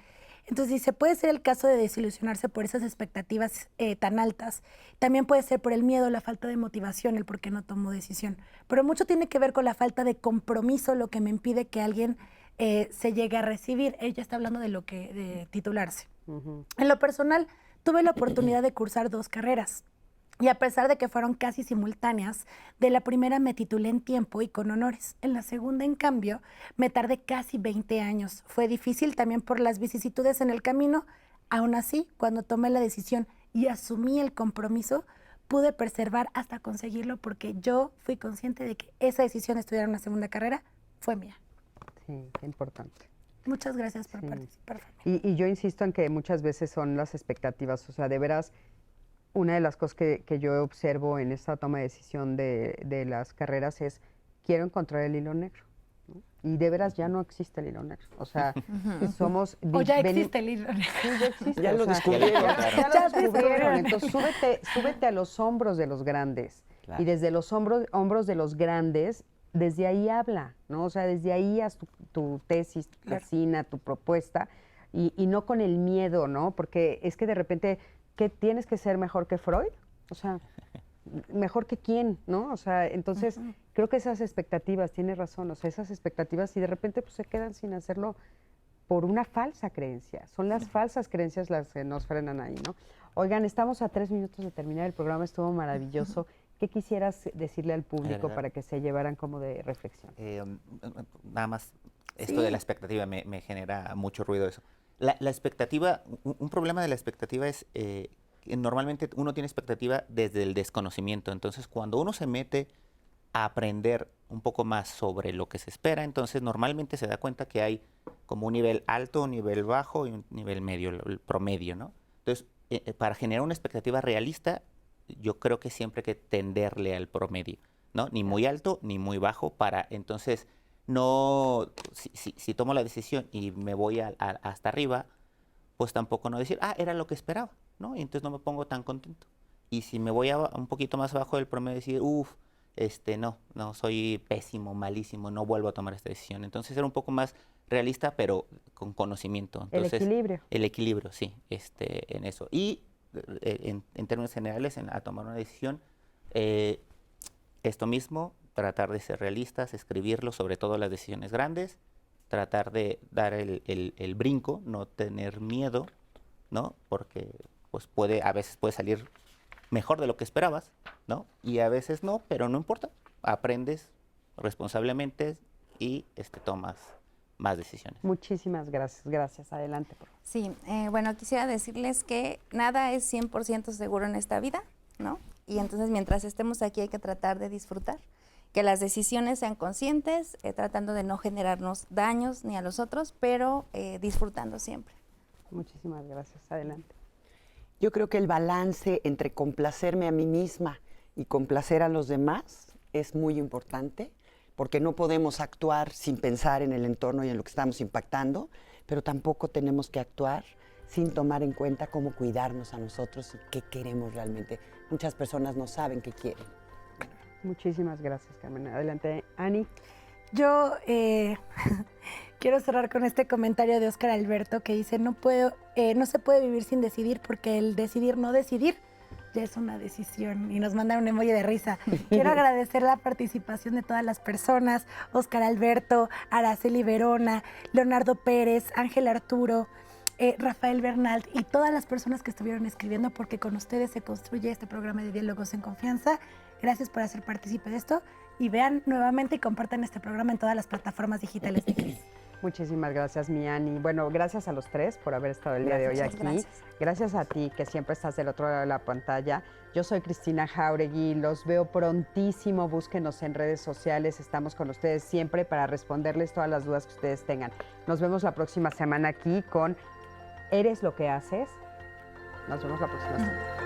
Entonces dice, puede ser el caso de desilusionarse por esas expectativas tan altas. También puede ser por el miedo, la falta de motivación, el por qué no tomo decisión. Pero mucho tiene que ver con la falta de compromiso, lo que me impide que alguien se llegue a recibir. Ella está hablando de titularse. Ujú. En lo personal, tuve la oportunidad de cursar 2 carreras. Y a pesar de que fueron casi simultáneas, de la primera me titulé en tiempo y con honores. En la segunda, en cambio, me tardé casi 20 años. Fue difícil también por las vicisitudes en el camino. Aún así, cuando tomé la decisión y asumí el compromiso, pude perseverar hasta conseguirlo porque yo fui consciente de que esa decisión de estudiar una segunda carrera fue mía. Sí, qué importante. Muchas gracias por Sí. participar, familia. Y yo insisto en que muchas veces son las expectativas, o sea, de veras, una de las cosas que yo observo en esta toma de decisión de las carreras es, quiero encontrar el hilo negro, ¿no? Y de veras ya no existe el hilo negro, o sea, somos... O ya veni- existe el libro. Sí, ya existe, Ya o lo sea, descubrieron. Ya Ya lo descubrieron, descubrieron. entonces súbete a los hombros de los grandes, Claro. y desde los hombros de los grandes, desde ahí habla, ¿no? O sea, desde ahí haz tu tesis, tu Claro. tesina, tu propuesta, y no con el miedo, ¿no? Porque es que de repente, ¿qué tienes que ser mejor que Freud? O sea, mejor que quién, ¿no? O sea, entonces creo que esas expectativas, tiene razón, o sea, esas expectativas y de repente pues se quedan sin hacerlo por una falsa creencia. Son las falsas creencias las que nos frenan ahí, ¿no? Oigan, estamos a 3 minutos de terminar, el programa estuvo maravilloso. ¿Qué quisieras decirle al público ¿Verdad? para que se llevaran como de reflexión? Nada más, esto de la expectativa me genera mucho ruido eso. La expectativa, un problema de la expectativa es que normalmente uno tiene expectativa desde el desconocimiento. Entonces, cuando uno se mete a aprender un poco más sobre lo que se espera, entonces normalmente se da cuenta que hay como un nivel alto, un nivel bajo y un nivel medio, el promedio, ¿no? Entonces, para generar una expectativa realista, yo creo que siempre hay que tenderle al promedio, ¿no? Ni muy alto ni muy bajo para entonces no, si tomo la decisión y me voy hasta arriba, pues tampoco no decir, era lo que esperaba, ¿no? Y entonces no me pongo tan contento. Y si me voy a un poquito más abajo del promedio, decir, no, soy pésimo, malísimo, no vuelvo a tomar esta decisión. Entonces era un poco más realista, pero con conocimiento. Entonces, El equilibrio. El equilibrio, sí, en eso. Y en términos generales, a tomar una decisión, esto mismo, tratar de ser realistas, escribirlo, sobre todo las decisiones grandes, tratar de dar el brinco, no tener miedo, ¿no? Porque pues a veces puede salir mejor de lo que esperabas, ¿no? Y a veces no, pero no importa. Aprendes responsablemente y tomas más decisiones. Muchísimas gracias. Gracias. Adelante, por favor. Sí, bueno, quisiera decirles que nada es 100% seguro en esta vida, ¿no? Y entonces mientras estemos aquí hay que tratar de disfrutar, que las decisiones sean conscientes, tratando de no generarnos daños ni a los otros, pero disfrutando siempre. Muchísimas gracias. Adelante. Yo creo que el balance entre complacerme a mí misma y complacer a los demás es muy importante, porque no podemos actuar sin pensar en el entorno y en lo que estamos impactando, pero tampoco tenemos que actuar sin tomar en cuenta cómo cuidarnos a nosotros y qué queremos realmente. Muchas personas no saben qué quieren. Muchísimas gracias, Carmen. Adelante, Ani. Yo quiero cerrar con este comentario de Óscar Alberto que dice, no se puede vivir sin decidir porque el decidir no decidir ya es una decisión. Y nos mandan un emoji de risa. Quiero agradecer la participación de todas las personas, Óscar Alberto, Araceli Verona, Leonardo Pérez, Ángel Arturo, Rafael Bernal y todas las personas que estuvieron escribiendo, porque con ustedes se construye este programa de Diálogos en Confianza. Gracias por hacer partícipe de esto y vean nuevamente y compartan este programa en todas las plataformas digitales de Cris. Muchísimas gracias, mi Ani. Bueno, gracias a los tres por haber estado el día de hoy aquí. Gracias a ti, que siempre estás del otro lado de la pantalla. Yo soy Cristina Jáuregui, los veo prontísimo, búsquenos en redes sociales, estamos con ustedes siempre para responderles todas las dudas que ustedes tengan. Nos vemos la próxima semana aquí con ¿Eres lo que haces? Nos vemos la próxima semana.